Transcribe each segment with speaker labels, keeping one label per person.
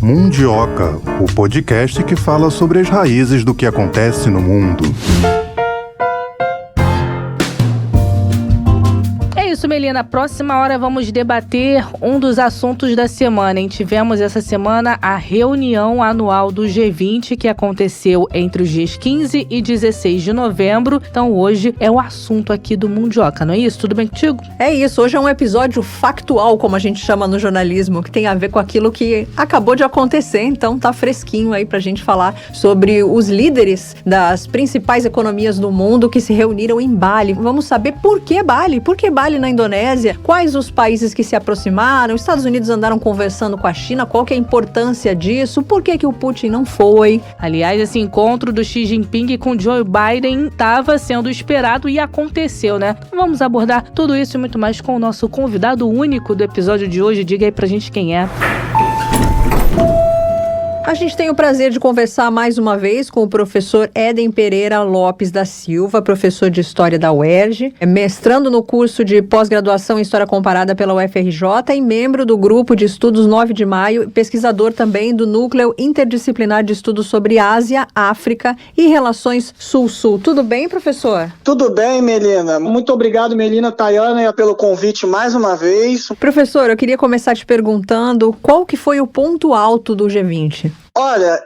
Speaker 1: Mundioca, o podcast que fala sobre as raízes do que acontece no mundo.
Speaker 2: Isso, Melina. Próxima hora vamos debater um dos assuntos da semana, hein? Tivemos essa semana a reunião anual do G20, que aconteceu entre os dias 15 e 16 de novembro. Então hoje é o assunto aqui do Mundioca, não é isso? Tudo bem contigo?
Speaker 3: É isso. Hoje é um episódio factual, como a gente chama no jornalismo, que tem a ver com aquilo que acabou de acontecer. Então tá fresquinho aí pra gente falar sobre os líderes das principais economias do mundo que se reuniram em Bali. Vamos saber por que Bali? Por que Bali na Indonésia? Quais os países que se aproximaram? Os Estados Unidos andaram conversando com a China? Qual que é a importância disso? Por que o Putin não foi?
Speaker 2: Aliás, esse encontro do Xi Jinping com Joe Biden estava sendo esperado e aconteceu, né? Vamos abordar tudo isso e muito mais com o nosso convidado único do episódio de hoje. Diga aí pra gente quem é.
Speaker 3: A gente tem o prazer de conversar mais uma vez com o professor Éden Pereira Lopes da Silva, professor de História da UERJ, mestrando no curso de pós-graduação em História Comparada pela UFRJ e membro do Grupo de Estudos 9 de Maio, pesquisador também do Núcleo Interdisciplinar de Estudos sobre Ásia, África e Relações Sul-Sul. Tudo bem, professor?
Speaker 4: Tudo bem, Melina. Muito obrigado, Melina, Tayana, pelo convite mais uma vez.
Speaker 3: Professor, eu queria começar te perguntando qual que foi o ponto alto do G20?
Speaker 4: Olha,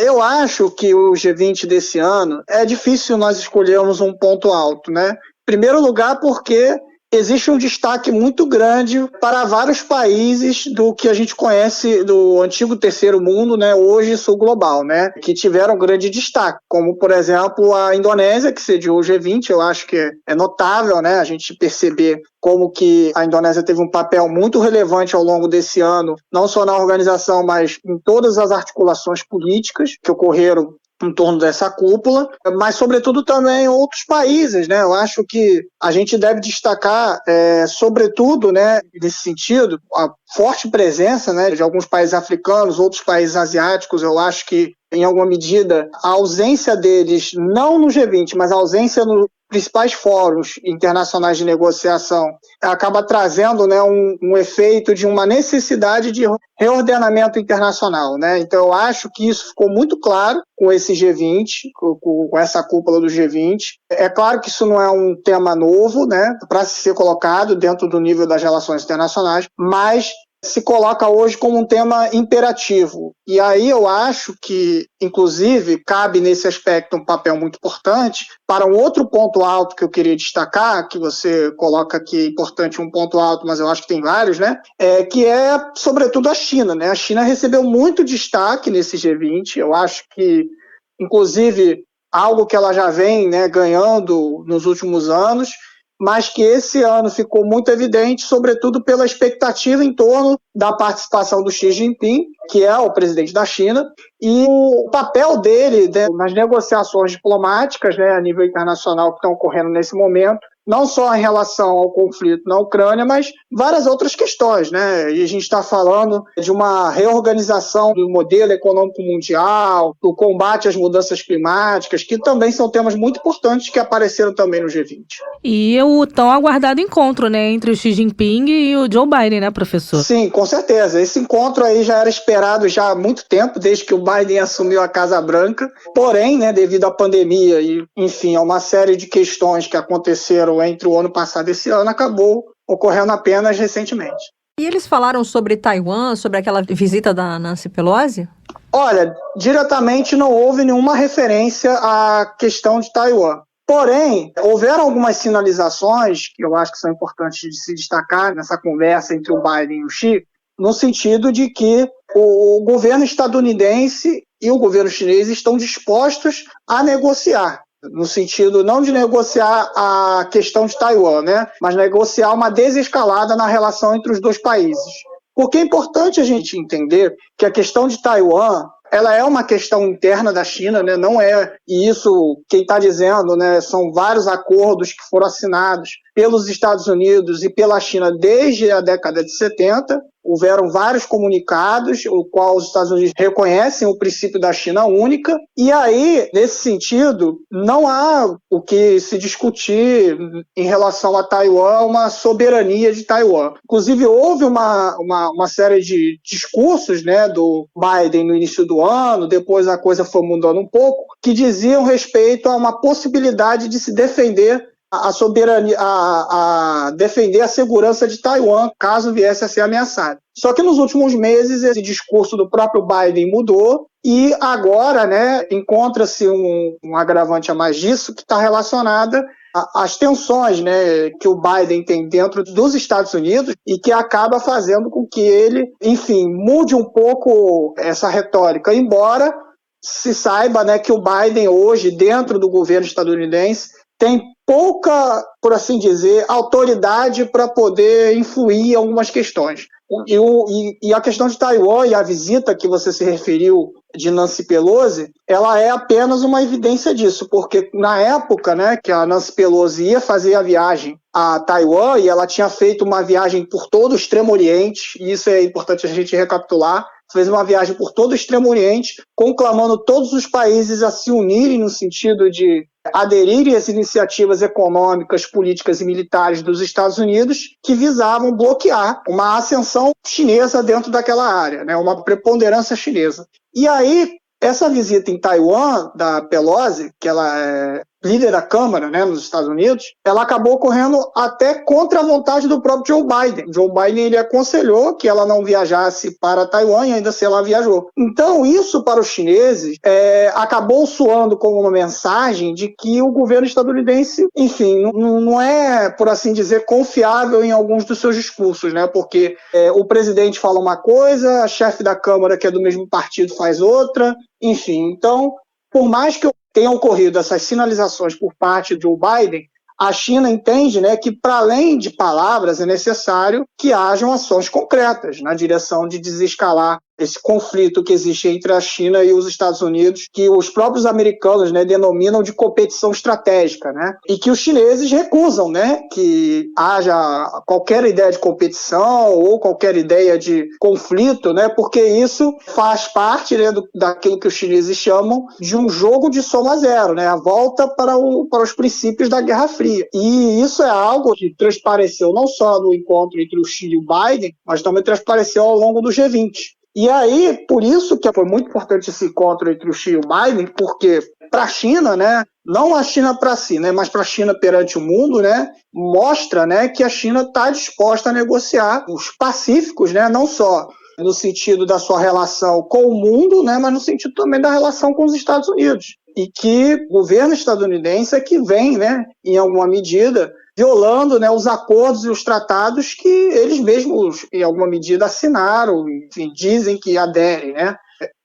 Speaker 4: eu acho que o G20 desse ano é difícil nós escolhermos um ponto alto, né? Em primeiro lugar, porque existe um destaque muito grande para vários países do que a gente conhece do antigo terceiro mundo, né, hoje sul global, né, que tiveram grande destaque, como, por exemplo, a Indonésia, que sediou o G20. Eu acho que é notável, né, a gente perceber como que a Indonésia teve um papel muito relevante ao longo desse ano, não só na organização, mas em todas as articulações políticas que ocorreram em torno dessa cúpula, mas sobretudo também outros países, né? Eu acho que a gente deve destacar, sobretudo, né, nesse sentido, a forte presença, né, de alguns países africanos, outros países asiáticos. Eu acho que, em alguma medida, a ausência deles, não no G20, mas a ausência nos principais fóruns internacionais de negociação, acaba trazendo, né, um efeito de uma necessidade de reordenamento internacional, né? Então eu acho que isso ficou muito claro com esse G20, com essa cúpula do G20. É claro que isso não é um tema novo, né, para ser colocado dentro do nível das relações internacionais, mas se coloca hoje como um tema imperativo. E aí eu acho que, inclusive, cabe nesse aspecto um papel muito importante para um outro ponto alto que eu queria destacar, que você coloca aqui, importante um ponto alto, mas eu acho que tem vários, né? Que é, sobretudo, a China, né? A China recebeu muito destaque nesse G20. Eu acho que, inclusive, algo que ela já vem, né, ganhando nos últimos anos, mas que esse ano ficou muito evidente, sobretudo pela expectativa em torno da participação do Xi Jinping, que é o presidente da China, e o papel dele, né, nas negociações diplomáticas, né, a nível internacional que estão ocorrendo nesse momento, não só em relação ao conflito na Ucrânia, mas várias outras questões, né? E a gente está falando de uma reorganização do modelo econômico mundial, do combate às mudanças climáticas, que também são temas muito importantes que apareceram também no G20.
Speaker 2: E o tão aguardado encontro, né, entre o Xi Jinping e o Joe Biden, né, professor?
Speaker 4: Sim, com certeza. Esse encontro aí já era esperado já há muito tempo, desde que o Biden assumiu a Casa Branca. Porém, né, devido à pandemia e, enfim, a uma série de questões que aconteceram entre o ano passado e esse ano, acabou ocorrendo apenas recentemente.
Speaker 3: E eles falaram sobre Taiwan, sobre aquela visita da Nancy Pelosi?
Speaker 4: Olha, diretamente não houve nenhuma referência à questão de Taiwan. Porém, houveram algumas sinalizações que eu acho que são importantes de se destacar nessa conversa entre o Biden e o Xi, no sentido de que o governo estadunidense e o governo chinês estão dispostos a negociar. No sentido não de negociar a questão de Taiwan, né, mas negociar uma desescalada na relação entre os dois países. Porque é importante a gente entender que a questão de Taiwan, ela é uma questão interna da China, né, não é, e isso quem está dizendo, né, são vários acordos que foram assinados pelos Estados Unidos e pela China desde a década de 70, houveram vários comunicados, o qual os Estados Unidos reconhecem o princípio da China única, e aí, nesse sentido, não há o que se discutir em relação a Taiwan, uma soberania de Taiwan. Inclusive, houve uma série de discursos, né, do Biden no início do ano, depois a coisa foi mudando um pouco, que diziam respeito a uma possibilidade de se defender a soberania, defender a segurança de Taiwan, caso viesse a ser ameaçado. Só que nos últimos meses esse discurso do próprio Biden mudou e agora, né, encontra-se um agravante a mais disso que está relacionada às tensões, né, que o Biden tem dentro dos Estados Unidos e que acaba fazendo com que ele, enfim, mude um pouco essa retórica, embora se saiba, né, que o Biden hoje, dentro do governo estadunidense, tem pouca, por assim dizer, autoridade para poder influir em algumas questões. E a questão de Taiwan e a visita que você se referiu de Nancy Pelosi, ela é apenas uma evidência disso, porque na época, né, que a Nancy Pelosi ia fazer a viagem a Taiwan, e ela tinha feito uma viagem por todo o Extremo Oriente, e isso é importante a gente recapitular, fez uma viagem por todo o Extremo Oriente, conclamando todos os países a se unirem no sentido de aderirem às iniciativas econômicas, políticas e militares dos Estados Unidos que visavam bloquear uma ascensão chinesa dentro daquela área, né, uma preponderância chinesa. E aí, essa visita em Taiwan da Pelosi, que ela é líder da Câmara, né, nos Estados Unidos, ela acabou ocorrendo até contra a vontade do próprio Joe Biden. Joe Biden ele aconselhou que ela não viajasse para Taiwan e ainda assim ela viajou. Então, isso para os chineses acabou soando como uma mensagem de que o governo estadunidense, enfim, não é, por assim dizer, confiável em alguns dos seus discursos, né? Porque o presidente fala uma coisa, a chefe da Câmara, que é do mesmo partido, faz outra, enfim. Então, por mais que tenham ocorrido essas sinalizações por parte de Joe Biden, a China entende, né, que para além de palavras é necessário que hajam ações concretas na direção de desescalar esse conflito que existe entre a China e os Estados Unidos, que os próprios americanos, né, denominam de competição estratégica, né, e que os chineses recusam, né, que haja qualquer ideia de competição ou qualquer ideia de conflito, né, porque isso faz parte, né, daquilo que os chineses chamam de um jogo de soma zero, né, a volta para os princípios da Guerra Fria. E isso é algo que transpareceu não só no encontro entre o Xi e o Biden, mas também transpareceu ao longo do G20. E aí, por isso que foi muito importante esse encontro entre o Xi e o Biden, porque para a China, né, não a China para si, né, mas para a China perante o mundo, né, mostra, né, que a China está disposta a negociar os pacíficos, né, não só no sentido da sua relação com o mundo, né, mas no sentido também da relação com os Estados Unidos. E que o governo estadunidense é que vem, né, em alguma medida, violando, né, os acordos e os tratados que eles mesmos, em alguma medida, assinaram, enfim, dizem que aderem, né?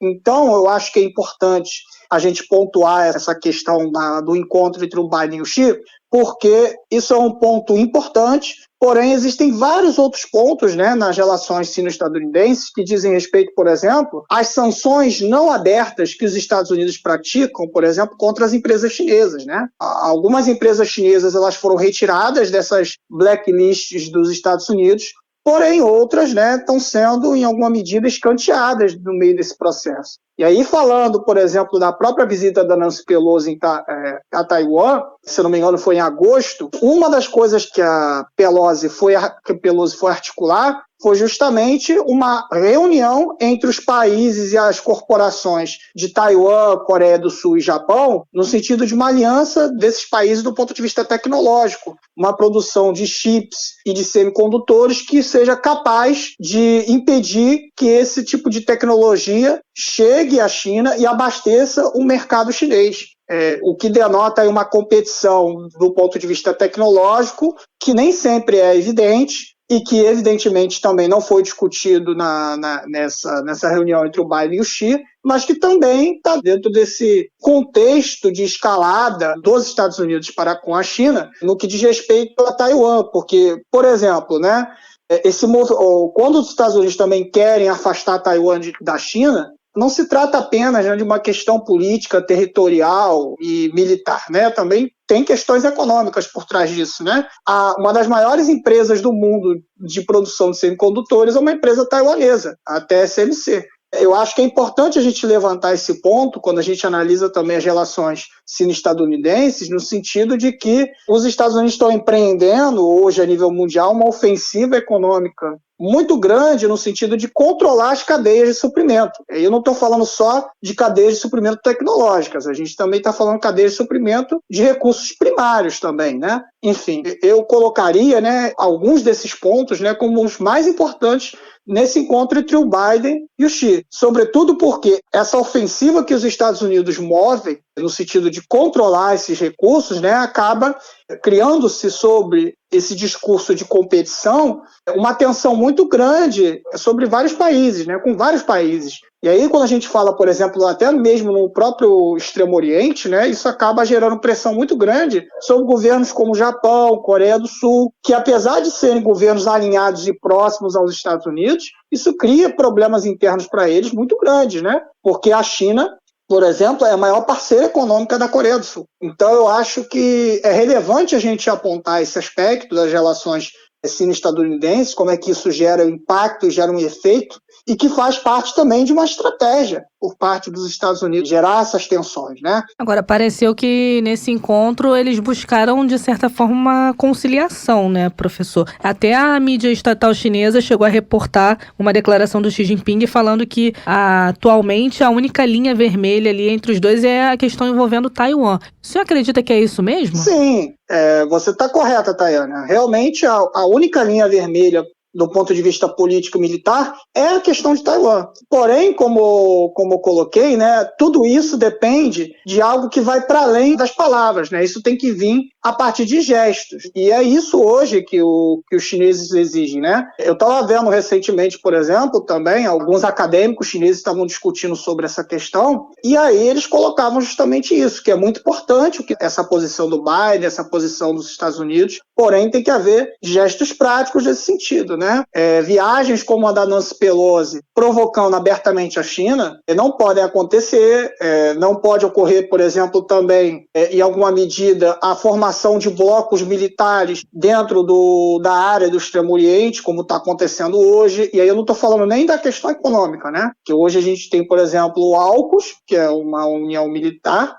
Speaker 4: Então, eu acho que é importante a gente pontuar essa questão do encontro entre o Biden e o Xi, porque isso é um ponto importante, porém existem vários outros pontos, né, nas relações sino-estadunidenses que dizem respeito, por exemplo, às sanções não abertas que os Estados Unidos praticam, por exemplo, contra as empresas chinesas, né? Algumas empresas chinesas elas foram retiradas dessas blacklists dos Estados Unidos, porém outras, né, estão sendo, em alguma medida, escanteadas no meio desse processo. E aí, falando, por exemplo, da própria visita da Nancy Pelosi a Taiwan, se não me engano foi em agosto, uma das coisas que a Pelosi foi articular foi justamente uma reunião entre os países e as corporações de Taiwan, Coreia do Sul e Japão, no sentido de uma aliança desses países do ponto de vista tecnológico, uma produção de chips e de semicondutores que seja capaz de impedir que esse tipo de tecnologia chegue à China e abasteça o mercado chinês. O que denota aí uma competição do ponto de vista tecnológico que nem sempre é evidente e que evidentemente também não foi discutido nessa reunião entre o Biden e o Xi, mas que também está dentro desse contexto de escalada dos Estados Unidos para com a China no que diz respeito a Taiwan, porque, por exemplo, né, quando os Estados Unidos também querem afastar Taiwan da China, não se trata apenas, né, de uma questão política, territorial e militar, né? Também tem questões econômicas por trás disso, né? Uma das maiores empresas do mundo de produção de semicondutores é uma empresa taiwanesa, a TSMC. Eu acho que é importante a gente levantar esse ponto quando a gente analisa também as relações sino-estadunidenses, no sentido de que os Estados Unidos estão empreendendo hoje a nível mundial uma ofensiva econômica muito grande no sentido de controlar as cadeias de suprimento. Eu não estou falando só de cadeias de suprimento tecnológicas, a gente também está falando de cadeias de suprimento de recursos primários também, né? Enfim, eu colocaria, né, alguns desses pontos, né, como os mais importantes nesse encontro entre o Biden e o Xi. Sobretudo porque essa ofensiva que os Estados Unidos movem, no sentido de controlar esses recursos, né, acaba criando-se sobre esse discurso de competição uma tensão muito grande sobre vários países, né, com vários países. E aí, quando a gente fala, por exemplo, até mesmo no próprio Extremo Oriente, né, isso acaba gerando pressão muito grande sobre governos como o Japão, Coreia do Sul, que apesar de serem governos alinhados e próximos aos Estados Unidos, isso cria problemas internos para eles muito grandes, né? Porque a China, por exemplo, é a maior parceira econômica da Coreia do Sul. Então, eu acho que é relevante a gente apontar esse aspecto das relações sino-estadunidenses, como é que isso gera impacto, gera um efeito, e que faz parte também de uma estratégia por parte dos Estados Unidos gerar essas tensões, né?
Speaker 2: Agora, pareceu que nesse encontro eles buscaram, de certa forma, uma conciliação, né, professor? Até a mídia estatal chinesa chegou a reportar uma declaração do Xi Jinping falando que atualmente a única linha vermelha ali entre os dois é a questão envolvendo Taiwan. O senhor acredita que é isso mesmo?
Speaker 4: Sim, você está correta, Tayana. Realmente a única linha vermelha do ponto de vista político-militar, é a questão de Taiwan. Porém, como eu coloquei, né, tudo isso depende de algo que vai para além das palavras, né? Isso tem que vir a partir de gestos. E é isso hoje que os chineses exigem, né? Eu estava vendo recentemente, por exemplo, também, alguns acadêmicos chineses estavam discutindo sobre essa questão, e aí eles colocavam justamente isso, que é muito importante essa posição do Biden, essa posição dos Estados Unidos, porém tem que haver gestos práticos nesse sentido, né? Viagens como a da Nancy Pelosi, provocando abertamente a China, não podem acontecer, não pode ocorrer, por exemplo, também, em alguma medida, a formação de blocos militares dentro da área do Extremo Oriente, como está acontecendo hoje, e aí eu não estou falando nem da questão econômica, né? Que hoje a gente tem, por exemplo, o AUKUS, que é uma união militar,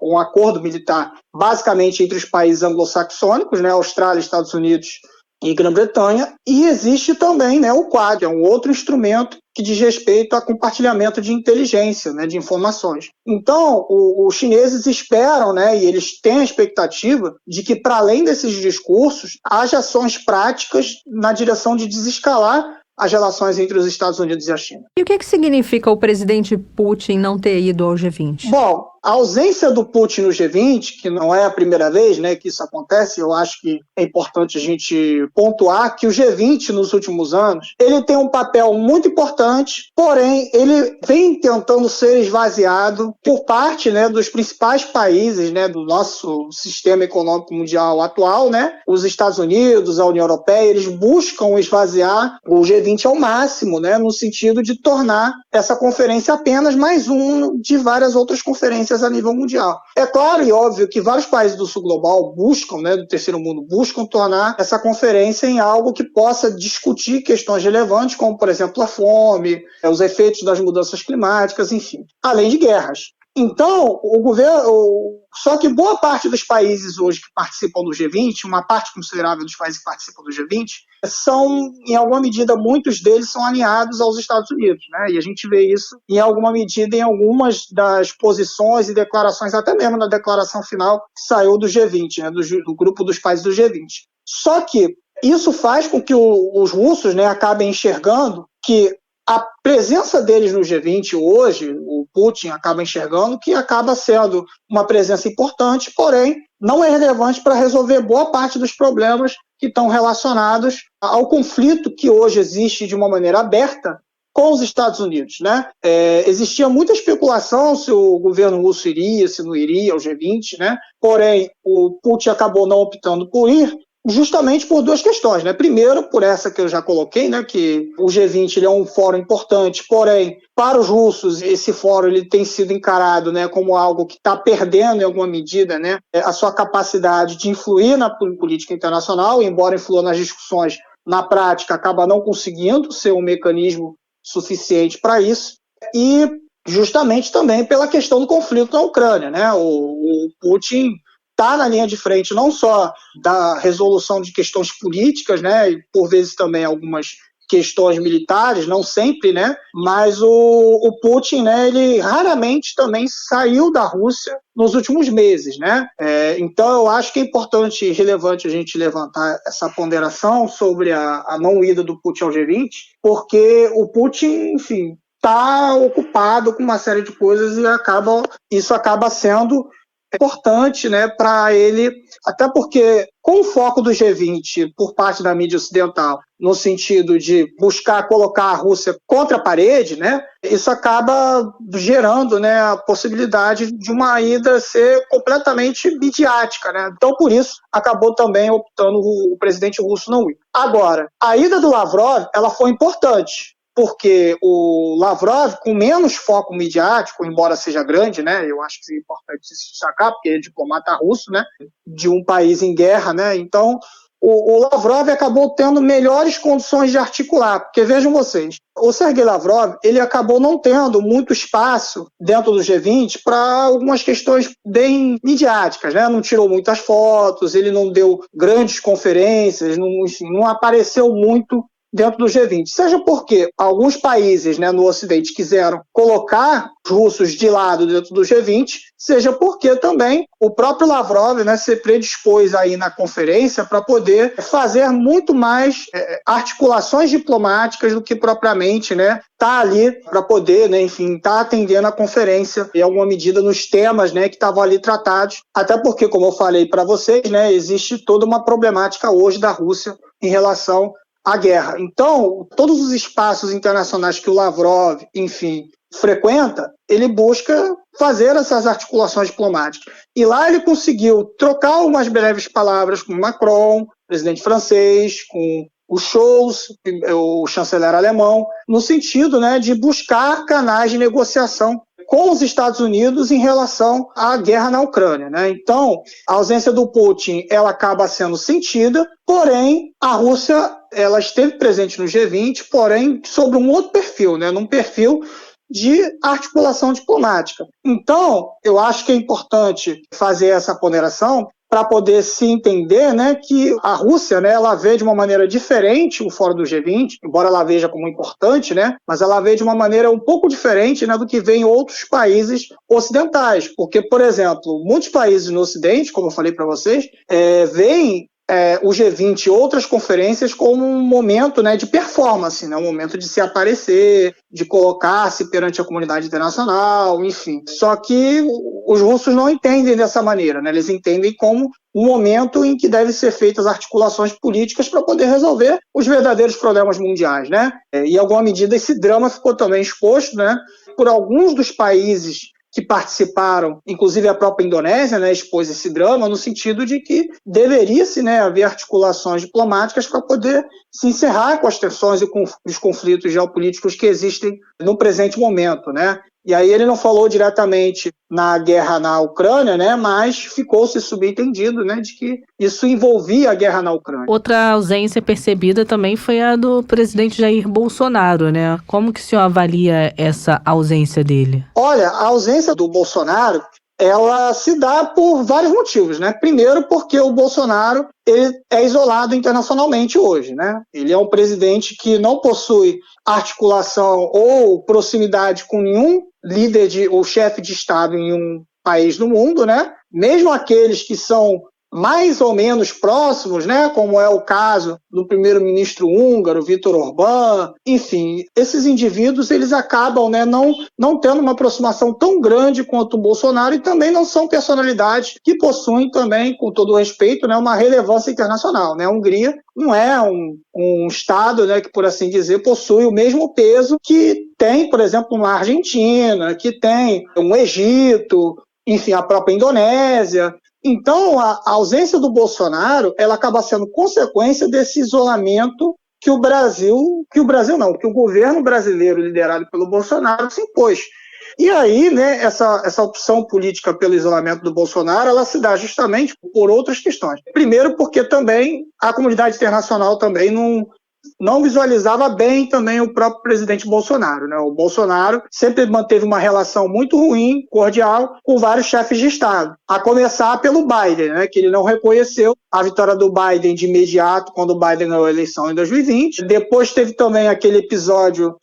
Speaker 4: um acordo militar basicamente entre os países anglo-saxônicos, né? Austrália, Estados Unidos e Grã-Bretanha, e existe também, né, o Quad, é um outro instrumento que diz respeito a compartilhamento de inteligência, né, de informações. Então, os chineses esperam, né, e eles têm a expectativa de que, para além desses discursos, haja ações práticas na direção de desescalar as relações entre os Estados Unidos e a China.
Speaker 3: E o que significa o presidente Putin não ter ido ao G20?
Speaker 4: Bom, a ausência do Putin no G20, que não é a primeira vez, né, que isso acontece, eu acho que é importante a gente pontuar que o G20 nos últimos anos, ele tem um papel muito importante, porém ele vem tentando ser esvaziado por parte, né, dos principais países, né, do nosso sistema econômico mundial atual, né, os Estados Unidos, a União Europeia, eles buscam esvaziar o G20 ao máximo, né, no sentido de tornar essa conferência apenas mais um de várias outras conferências a nível mundial. É claro e óbvio que vários países do sul global buscam, né, do terceiro mundo, buscam tornar essa conferência em algo que possa discutir questões relevantes, como, por exemplo, a fome, os efeitos das mudanças climáticas, enfim, além de guerras. Então, o governo... Só que boa parte dos países hoje que participam do G20, uma parte considerável dos países que participam do G20, são, em alguma medida, muitos deles são alinhados aos Estados Unidos, né? E a gente vê isso, em alguma medida, em algumas das posições e declarações, até mesmo na declaração final que saiu do G20, né? Do grupo dos países do G20. Só que isso faz com que os russos, né, acabem enxergando que a presença deles no G20 hoje, o Putin acaba enxergando que acaba sendo uma presença importante, porém não é relevante para resolver boa parte dos problemas que estão relacionados ao conflito que hoje existe de uma maneira aberta com os Estados Unidos, né? Existia muita especulação se o governo russo iria, se não iria ao G20, né? Porém, o Putin acabou não optando por ir, justamente por duas questões, né? Primeiro, por essa que eu já coloquei, né, que o G20 ele é um fórum importante, porém, para os russos, esse fórum ele tem sido encarado, né, como algo que está perdendo em alguma medida, né, a sua capacidade de influir na política internacional, embora influa nas discussões, na prática acaba não conseguindo ser um mecanismo suficiente para isso, e justamente também pela questão do conflito na Ucrânia, né? O Putin está na linha de frente não só da resolução de questões políticas, né, e por vezes também algumas questões militares, não sempre, né, mas o Putin, né, ele raramente também saiu da Rússia nos últimos meses, né? Então eu acho que é importante e relevante a gente levantar essa ponderação sobre a não ida do Putin ao G20, porque o Putin, enfim, está ocupado com uma série de coisas e isso acaba sendo importante, né, para ele, até porque com o foco do G20 por parte da mídia ocidental, no sentido de buscar colocar a Rússia contra a parede, né, isso acaba gerando, né, a possibilidade de uma ida ser completamente midiática, né? Então, por isso, acabou também optando o presidente russo não ir. Agora, a ida do Lavrov, ela foi importante, porque o Lavrov, com menos foco midiático, embora seja grande, né, eu acho que é importante se destacar, porque ele é diplomata russo, né, de um país em guerra, né, então o Lavrov acabou tendo melhores condições de articular, porque vejam vocês, o Sergei Lavrov, ele acabou não tendo muito espaço dentro do G20 para algumas questões bem midiáticas, né, não tirou muitas fotos, ele não deu grandes conferências, enfim, não apareceu muito dentro do G20, seja porque alguns países, né, no Ocidente quiseram colocar os russos de lado dentro do G20, seja porque também o próprio Lavrov, né, se predispôs aí na conferência para poder fazer muito mais articulações diplomáticas do que propriamente, né, tá ali para poder, né, enfim, tá atendendo a conferência em alguma medida nos temas, né, que estavam ali tratados, até porque, como eu falei para vocês, né, existe toda uma problemática hoje da Rússia em relação a guerra. Então, todos os espaços internacionais que o Lavrov, enfim, frequenta, ele busca fazer essas articulações diplomáticas. E lá ele conseguiu trocar umas breves palavras com Macron, presidente francês, com o Scholz, o chanceler alemão, no sentido, né, de buscar canais de negociação com os Estados Unidos em relação à guerra na Ucrânia, né? Então, a ausência do Putin, ela acaba sendo sentida, porém, a Rússia, ela esteve presente no G20, porém, sobre um outro perfil, né? Num perfil de articulação diplomática. Então, eu acho que é importante fazer essa ponderação para poder se entender, né, que a Rússia, né, ela vê de uma maneira diferente o Fórum do G20, embora ela veja como importante, né, mas ela vê de uma maneira um pouco diferente, né, do que vê em outros países ocidentais. Porque, por exemplo, muitos países no Ocidente, como eu falei para vocês, veem o G20 e outras conferências como um momento, né, de performance, né, um momento de se aparecer, de colocar-se perante a comunidade internacional, enfim. Só que os russos não entendem dessa maneira, né, eles entendem como um momento em que devem ser feitas articulações políticas para poder resolver os verdadeiros problemas mundiais, né? E, em alguma medida, esse drama ficou também exposto, né, por alguns dos países que participaram, inclusive a própria Indonésia, né, expôs esse drama no sentido de que deveria-se, né, haver articulações diplomáticas para poder se encerrar com as tensões e com os conflitos geopolíticos que existem no presente momento, né? E aí ele não falou diretamente na guerra na Ucrânia, né, mas ficou-se subentendido, né, de que isso envolvia a guerra na Ucrânia.
Speaker 2: Outra ausência percebida também foi a do presidente Jair Bolsonaro, né? Como que o senhor avalia essa ausência dele?
Speaker 4: Olha, a ausência do Bolsonaro, ela se dá por vários motivos, né? Primeiro, porque o Bolsonaro ele é isolado internacionalmente hoje, né? Ele é um presidente que não possui articulação ou proximidade com nenhum líder ou chefe de Estado em um país do mundo, né? Mesmo aqueles que são mais ou menos próximos, né, como é o caso do primeiro-ministro húngaro, Viktor Orbán, enfim, esses indivíduos eles acabam, né, não tendo uma aproximação tão grande quanto o Bolsonaro e também não são personalidades que possuem também, com todo o respeito, né, uma relevância internacional, né? A Hungria não é um Estado, né, que, por assim dizer, possui o mesmo peso que tem, por exemplo, uma Argentina, que tem um Egito, enfim, a própria Indonésia. Então, a ausência do Bolsonaro, ela acaba sendo consequência desse isolamento que o governo brasileiro liderado pelo Bolsonaro se impôs. E aí, né, essa opção política pelo isolamento do Bolsonaro, ela se dá justamente por outras questões. Primeiro, porque também a comunidade internacional também não visualizava bem também o próprio presidente Bolsonaro, né? O Bolsonaro sempre manteve uma relação muito ruim, cordial, com vários chefes de Estado. A começar pelo Biden, né? Que ele não reconheceu a vitória do Biden de imediato, quando o Biden ganhou a eleição em 2020. Depois teve também aquele episódio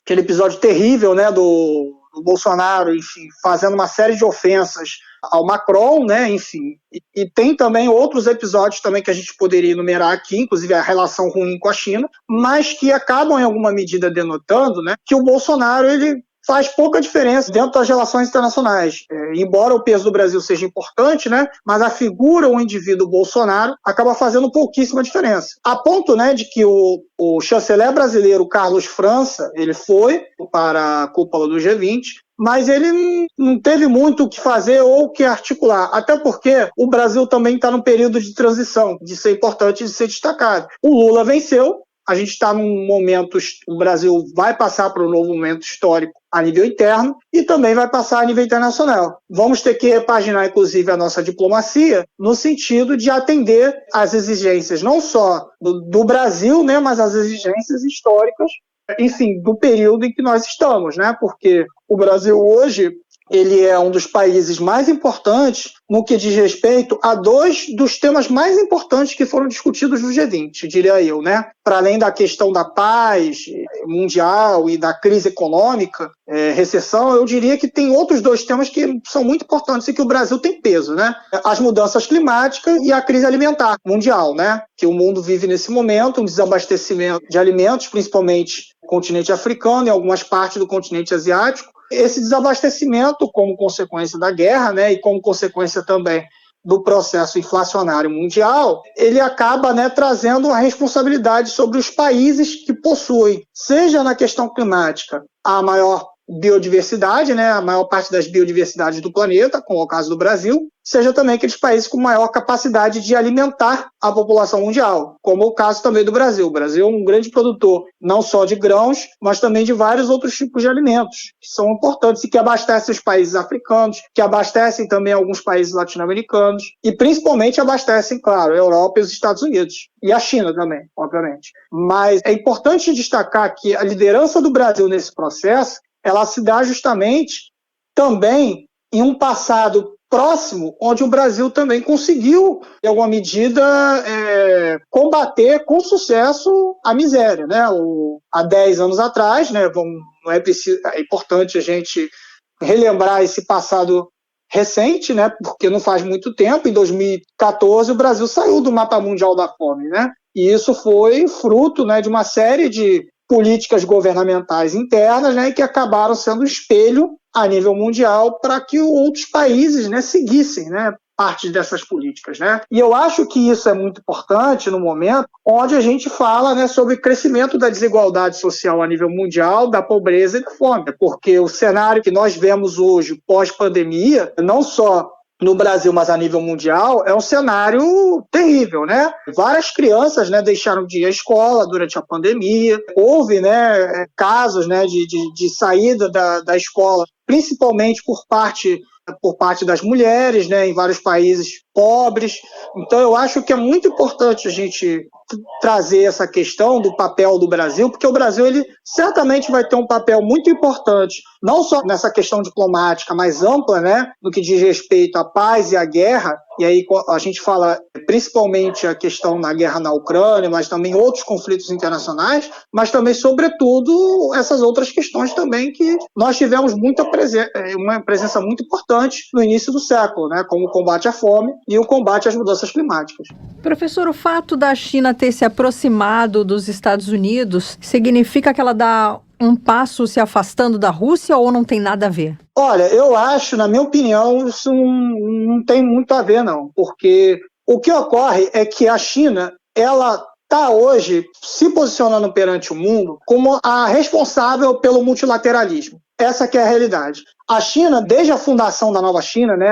Speaker 4: terrível, né? Do Bolsonaro, enfim, fazendo uma série de ofensas ao Macron, né, enfim, e tem também outros episódios também que a gente poderia enumerar aqui, inclusive a relação ruim com a China, mas que acabam em alguma medida denotando, né, que o Bolsonaro, ele faz pouca diferença dentro das relações internacionais. Embora o peso do Brasil seja importante, né, mas a figura, o indivíduo Bolsonaro, acaba fazendo pouquíssima diferença. A ponto, né, de que o chanceler brasileiro Carlos França, ele foi para a cúpula do G20, mas ele não teve muito o que fazer ou o que articular, até porque o Brasil também está num período de transição, de ser importante, de ser destacado. O Lula venceu, a gente está num momento, o Brasil vai passar para um novo momento histórico a nível interno e também vai passar a nível internacional. Vamos ter que repaginar, inclusive, a nossa diplomacia no sentido de atender às exigências não só do Brasil, né, mas às exigências históricas, enfim, do período em que nós estamos, né? Porque o Brasil hoje, ele é um dos países mais importantes no que diz respeito a dois dos temas mais importantes que foram discutidos no G20, diria eu, né? Para além da questão da paz mundial e da crise econômica, recessão, eu diria que tem outros dois temas que são muito importantes e que o Brasil tem peso, né? As mudanças climáticas e a crise alimentar mundial, né? Que o mundo vive nesse momento, um desabastecimento de alimentos, principalmente no continente africano e algumas partes do continente asiático. Esse desabastecimento, como consequência da guerra, né, e como consequência também do processo inflacionário mundial, ele acaba, né, trazendo uma responsabilidade sobre os países que possuem, seja na questão climática, a maior biodiversidade, né, a maior parte das biodiversidades do planeta, como é o caso do Brasil, seja também aqueles países com maior capacidade de alimentar a população mundial, como é o caso também do Brasil. O Brasil é um grande produtor, não só de grãos, mas também de vários outros tipos de alimentos, que são importantes e que abastecem os países africanos, que abastecem também alguns países latino-americanos, e principalmente abastecem, claro, a Europa e os Estados Unidos, e a China também, obviamente. Mas é importante destacar que a liderança do Brasil nesse processo, ela se dá justamente também em um passado próximo, onde o Brasil também conseguiu, em alguma medida, combater com sucesso a miséria, né? Há 10 anos atrás, né? É importante a gente relembrar esse passado recente, né? Porque não faz muito tempo, em 2014, o Brasil saiu do mapa mundial da fome, né? E isso foi fruto, né, de uma série de políticas governamentais internas, né, que acabaram sendo espelho a nível mundial para que outros países, né, seguissem, né, parte dessas políticas, né? E eu acho que isso é muito importante no momento onde a gente fala, né, sobre o crescimento da desigualdade social a nível mundial, da pobreza e da fome, porque o cenário que nós vemos hoje, pós-pandemia, não só no Brasil, mas a nível mundial, é um cenário terrível, né? Várias crianças, né, deixaram de ir à escola durante a pandemia. Houve, né, casos, né, de saída da escola, principalmente por parte das mulheres, né, em vários países pobres. Então, eu acho que é muito importante a gente trazer essa questão do papel do Brasil, porque o Brasil, ele certamente vai ter um papel muito importante, não só nessa questão diplomática mais ampla, né, no que diz respeito à paz e à guerra, e aí a gente fala principalmente a questão da guerra na Ucrânia, mas também outros conflitos internacionais, mas também, sobretudo, essas outras questões também que nós tivemos uma presença muito importante no início do século, né, como o combate à fome e o combate às mudanças climáticas.
Speaker 3: Professor, o fato da China ter se aproximado dos Estados Unidos significa que ela dá um passo se afastando da Rússia ou não tem nada a ver?
Speaker 4: Olha, eu acho, na minha opinião, isso não tem muito a ver, não. Porque o que ocorre é que a China, ela está hoje se posicionando perante o mundo como a responsável pelo multilateralismo. Essa que é a realidade. A China, desde a fundação da Nova China, né,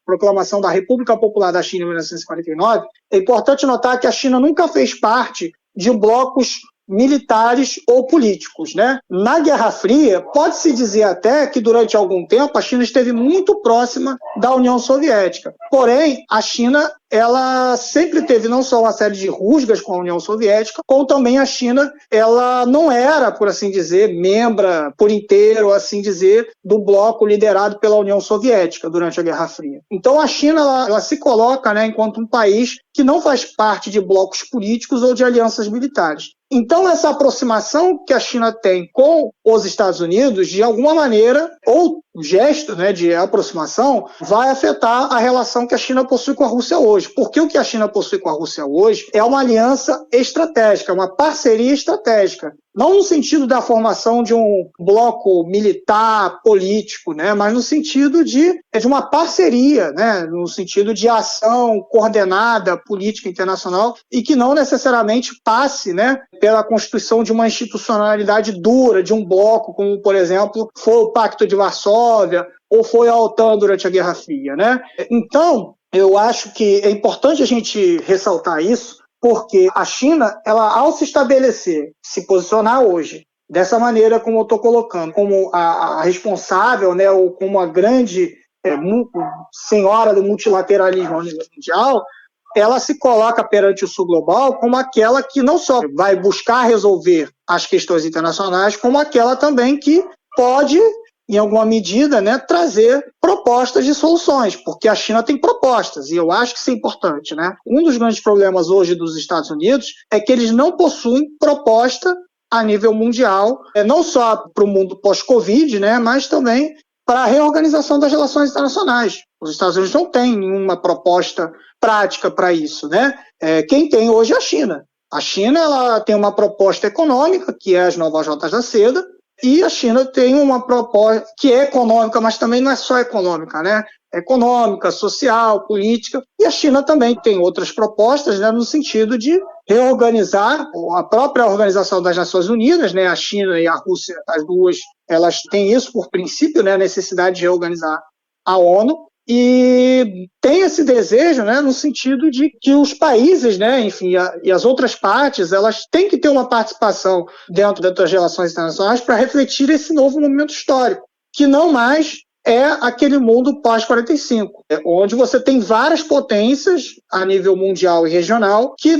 Speaker 4: proclamação da República Popular da China em 1949, é importante notar que a China nunca fez parte de blocos militares ou políticos, né? Na Guerra Fria, pode-se dizer até que durante algum tempo a China esteve muito próxima da União Soviética. Porém, a China ela sempre teve não só uma série de rusgas com a União Soviética, como também a China ela não era, por assim dizer, membra por inteiro, assim dizer, do bloco liderado pela União Soviética durante a Guerra Fria. Então a China ela se coloca, né, enquanto um país que não faz parte de blocos políticos ou de alianças militares. Então, essa aproximação que a China tem com os Estados Unidos, de alguma maneira, ou gesto, né, de aproximação, vai afetar a relação que a China possui com a Rússia hoje. Porque o que a China possui com a Rússia hoje é uma aliança estratégica, uma parceria estratégica. Não no sentido da formação de um bloco militar, político, né, mas no sentido de uma parceria, né, no sentido de ação coordenada, política internacional, e que não necessariamente passe, né, pela constituição de uma institucionalidade dura, de um bloco, como, por exemplo, foi o Pacto de Varsóvia ou foi a OTAN durante a Guerra Fria, né? Então, eu acho que é importante a gente ressaltar isso, porque a China, ela, ao se estabelecer, se posicionar hoje, dessa maneira como eu estou colocando, como a responsável, né, ou como a grande senhora do multilateralismo a nível mundial, ela se coloca perante o sul global como aquela que não só vai buscar resolver as questões internacionais, como aquela também que pode, em alguma medida, né, trazer propostas de soluções, porque a China tem propostas, e eu acho que isso é importante, né? Um dos grandes problemas hoje dos Estados Unidos é que eles não possuem proposta a nível mundial, não só para o mundo pós-Covid, né, mas também para a reorganização das relações internacionais. Os Estados Unidos não têm nenhuma proposta prática para isso, né? Quem tem hoje é a China. A China ela tem uma proposta econômica, que é as novas rotas da seda, e a China tem uma proposta que é econômica, mas também não é só econômica, né? Econômica, social, política. E a China também tem outras propostas, né, no sentido de reorganizar a própria Organização das Nações Unidas, né? A China e a Rússia, as duas, elas têm isso por princípio, né? A necessidade de reorganizar a ONU. E tem esse desejo, né, no sentido de que os países, né, enfim, e as outras partes, elas têm que ter uma participação dentro das relações internacionais para refletir esse novo momento histórico, que não mais é aquele mundo pós-45, onde você tem várias potências a nível mundial e regional que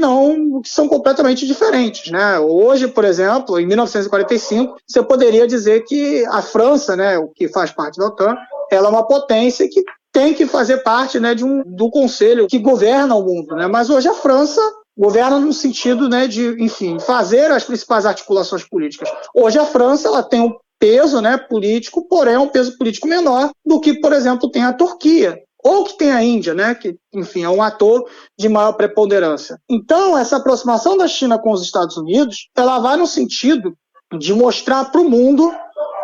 Speaker 4: são completamente diferentes, né? Hoje, por exemplo, em 1945, você poderia dizer que a França, né, o que faz parte da OTAN, ela é uma potência que tem que fazer parte, né, do conselho que governa o mundo, né? Mas hoje a França governa no sentido, né, de, enfim, fazer as principais articulações políticas. Hoje a França ela tem um peso, né, político, porém é um peso político menor do que, por exemplo, tem a Turquia, ou que tem a Índia, né, que, enfim, é um ator de maior preponderância. Então, essa aproximação da China com os Estados Unidos, ela vai no sentido de mostrar para o mundo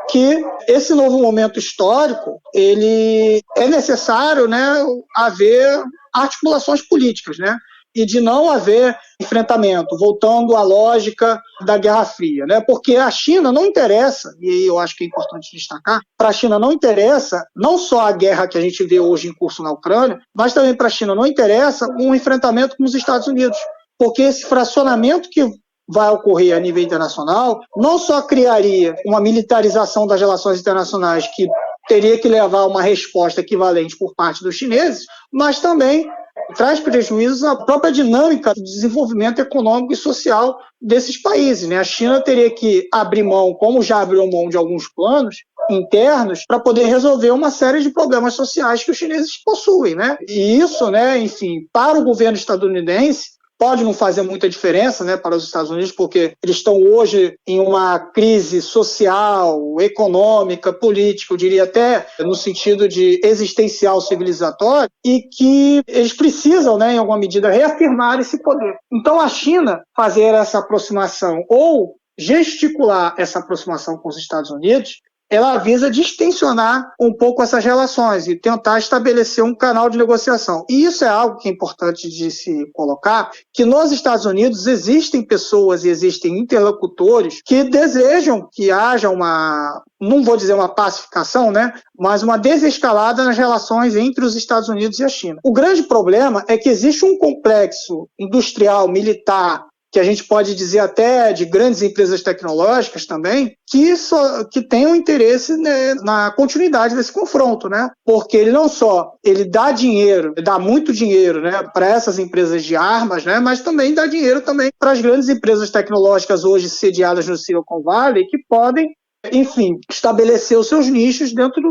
Speaker 4: que esse novo momento histórico, ele é necessário, né, haver articulações políticas, né, e de não haver enfrentamento, voltando à lógica da Guerra Fria, né, porque a China não interessa, e aí eu acho que é importante destacar, para a China não interessa não só a guerra que a gente vê hoje em curso na Ucrânia, mas também para a China não interessa um enfrentamento com os Estados Unidos, porque esse fracionamento que vai ocorrer a nível internacional, não só criaria uma militarização das relações internacionais que teria que levar a uma resposta equivalente por parte dos chineses, mas também traz prejuízos à própria dinâmica do desenvolvimento econômico e social desses países, né? A China teria que abrir mão, como já abriu mão de alguns planos internos, para poder resolver uma série de problemas sociais que os chineses possuem, né? E isso, né, enfim, para o governo estadunidense, pode não fazer muita diferença, né, para os Estados Unidos, porque eles estão hoje em uma crise social, econômica, política, eu diria até no sentido de existencial civilizatório, e que eles precisam, né, em alguma medida, reafirmar esse poder. Então a China fazer essa aproximação ou gesticular essa aproximação com os Estados Unidos ela visa distensionar um pouco essas relações e tentar estabelecer um canal de negociação. E isso é algo que é importante de se colocar, que nos Estados Unidos existem pessoas e existem interlocutores que desejam que haja uma, não vou dizer uma pacificação, né, mas uma desescalada nas relações entre os Estados Unidos e a China. O grande problema é que existe um complexo industrial, militar, que a gente pode dizer até de grandes empresas tecnológicas também, que tem um interesse, né, na continuidade desse confronto, né? Porque ele não só ele dá dinheiro, dá muito dinheiro, né, para essas empresas de armas, né, mas também dá dinheiro também para as grandes empresas tecnológicas hoje sediadas no Silicon Valley, que podem, enfim, estabelecer os seus nichos dentro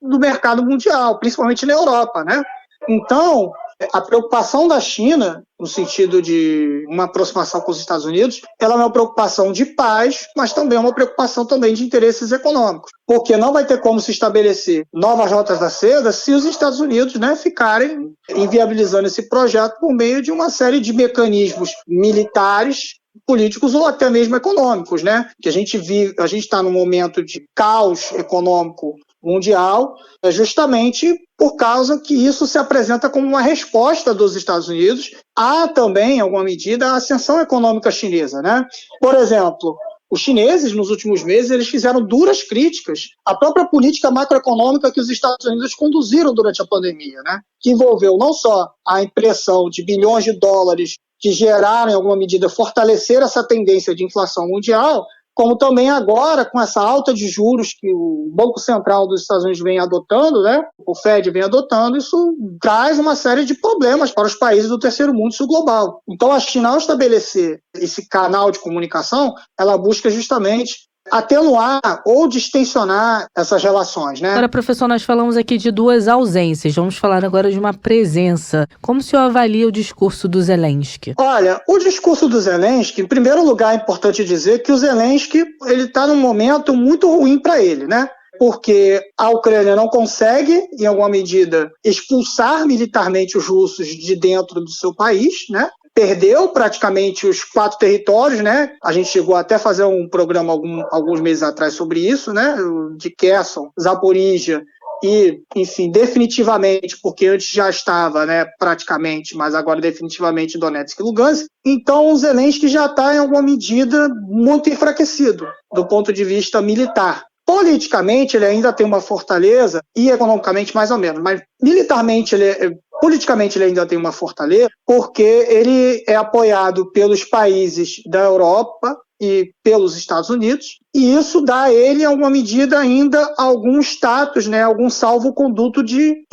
Speaker 4: do mercado mundial, principalmente na Europa, né? Então, a preocupação da China, no sentido de uma aproximação com os Estados Unidos, ela é uma preocupação de paz, mas também é uma preocupação também de interesses econômicos. Porque não vai ter como se estabelecer novas rotas da seda se os Estados Unidos, né, ficarem inviabilizando esse projeto por meio de uma série de mecanismos militares, políticos ou até mesmo econômicos, né? Que a gente está num momento de caos econômico mundial, justamente por causa que isso se apresenta como uma resposta dos Estados Unidos a também, em alguma medida, a ascensão econômica chinesa, né? Por exemplo, os chineses, nos últimos meses, eles fizeram duras críticas à própria política macroeconômica que os Estados Unidos conduziram durante a pandemia, né? Que envolveu não só a impressão de bilhões de dólares que geraram, em alguma medida, fortalecer essa tendência de inflação mundial, como também agora, com essa alta de juros que o Banco Central dos Estados Unidos vem adotando, né? O Fed vem adotando, isso traz uma série de problemas para os países do terceiro mundo sul global. Então, a China, ao estabelecer esse canal de comunicação, ela busca justamente atenuar ou distensionar essas relações, né?
Speaker 2: Agora, professor, nós falamos aqui de duas ausências. Vamos falar agora de uma presença. Como o senhor avalia o discurso do Zelensky?
Speaker 4: Olha, o discurso do Zelensky, em primeiro lugar, é importante dizer que o Zelensky ele está num momento muito ruim para ele, né? Porque a Ucrânia não consegue, em alguma medida, expulsar militarmente os russos de dentro do seu país, né? Perdeu praticamente os 4 territórios, né? A gente chegou até a fazer um programa alguns meses atrás sobre isso, né? De Kherson, Zaporíжья e, enfim, definitivamente, porque antes já estava, né, praticamente, mas agora definitivamente Donetsk e Lugansk. Então o Zelensky já está, em alguma medida, muito enfraquecido do ponto de vista militar. Politicamente ele ainda tem uma fortaleza e economicamente mais ou menos, mas militarmente politicamente ele ainda tem uma fortaleza porque ele é apoiado pelos países da Europa e pelos Estados Unidos, e isso dá a ele, em alguma medida, ainda algum status, né, algum salvo-conduto de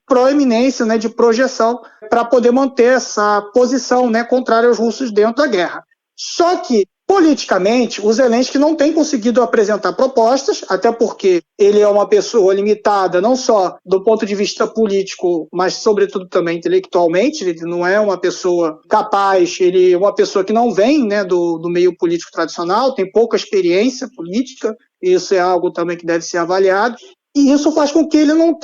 Speaker 4: proeminência, né, de projeção, para poder manter essa posição, né, contrária aos russos dentro da guerra. Só que, politicamente, o Zelensky não tem conseguido apresentar propostas, até porque ele é uma pessoa limitada, não só do ponto de vista político, mas sobretudo também intelectualmente. Ele não é uma pessoa capaz, ele é uma pessoa que não vem, né, do meio político tradicional, tem pouca experiência política, e isso é algo também que deve ser avaliado. E isso faz com que ele não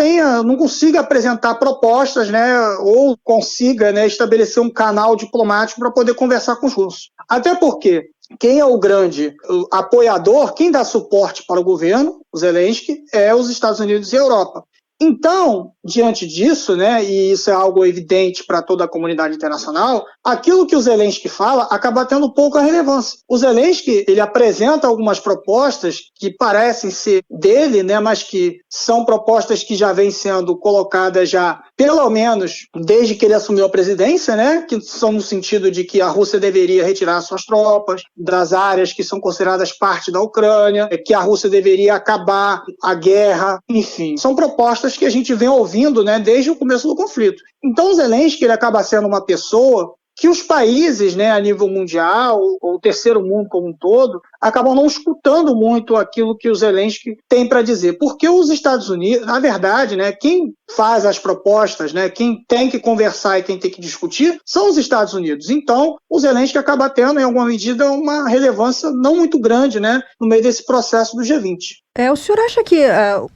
Speaker 4: consiga apresentar propostas, né, ou consiga, né, estabelecer um canal diplomático para poder conversar com os russos. Até porque quem é o grande apoiador, quem dá suporte para o governo, o Zelensky, é os Estados Unidos e a Europa. Então, diante disso, né, e isso é algo evidente para toda a comunidade internacional, aquilo que o Zelensky fala acaba tendo pouca relevância. O Zelensky, ele apresenta algumas propostas que parecem ser dele, né, mas que são propostas que já vêm sendo colocadas já, pelo menos, desde que ele assumiu a presidência, né, que são no sentido de que a Rússia deveria retirar suas tropas das áreas que são consideradas parte da Ucrânia, que a Rússia deveria acabar a guerra, enfim. São propostas que a gente vem ouvindo, né, desde o começo do conflito. Então o Zelensky ele acaba sendo uma pessoa que os países, né, a nível mundial, ou o terceiro mundo como um todo, acabam não escutando muito aquilo que o Zelensky tem para dizer. Porque os Estados Unidos, na verdade, né, quem faz as propostas, né, quem tem que conversar e quem tem que discutir, são os Estados Unidos. Então, o Zelensky acaba tendo, em alguma medida, uma relevância não muito grande, né, no meio desse processo do G20.
Speaker 3: O senhor acha que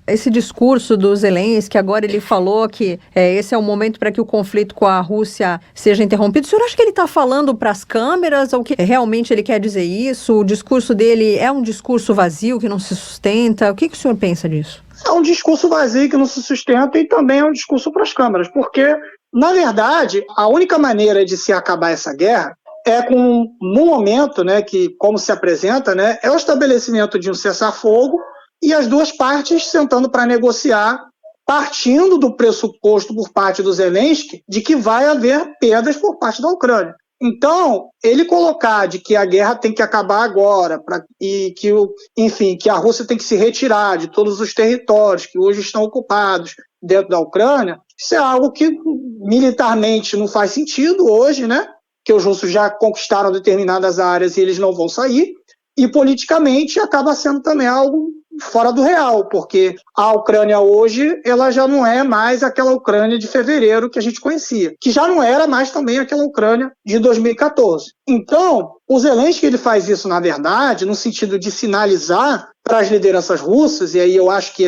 Speaker 3: esse discurso do Zelensky, agora ele falou que esse é o momento para que o conflito com a Rússia seja interrompido, o senhor acha que ele está falando para as câmeras ou que realmente ele quer dizer isso? O discurso dele é um discurso vazio, que não se sustenta? O que o senhor pensa disso?
Speaker 4: É um discurso vazio que não se sustenta e também é um discurso para as câmaras, porque, na verdade, a única maneira de se acabar essa guerra é no momento, né, que, como se apresenta, né, é o estabelecimento de um cessar-fogo e as duas partes sentando para negociar, partindo do pressuposto por parte do Zelensky de que vai haver perdas por parte da Ucrânia. Então, ele colocar de que a guerra tem que acabar agora e que, enfim, que a Rússia tem que se retirar de todos os territórios que hoje estão ocupados dentro da Ucrânia, isso é algo que militarmente não faz sentido hoje, né? Que os russos já conquistaram determinadas áreas e eles não vão sair, e politicamente acaba sendo também algo fora do real, porque a Ucrânia hoje, ela já não é mais aquela Ucrânia de fevereiro que a gente conhecia, que já não era mais também aquela Ucrânia de 2014. Então, o Zelensky ele faz isso, na verdade, no sentido de sinalizar para as lideranças russas, e aí eu acho que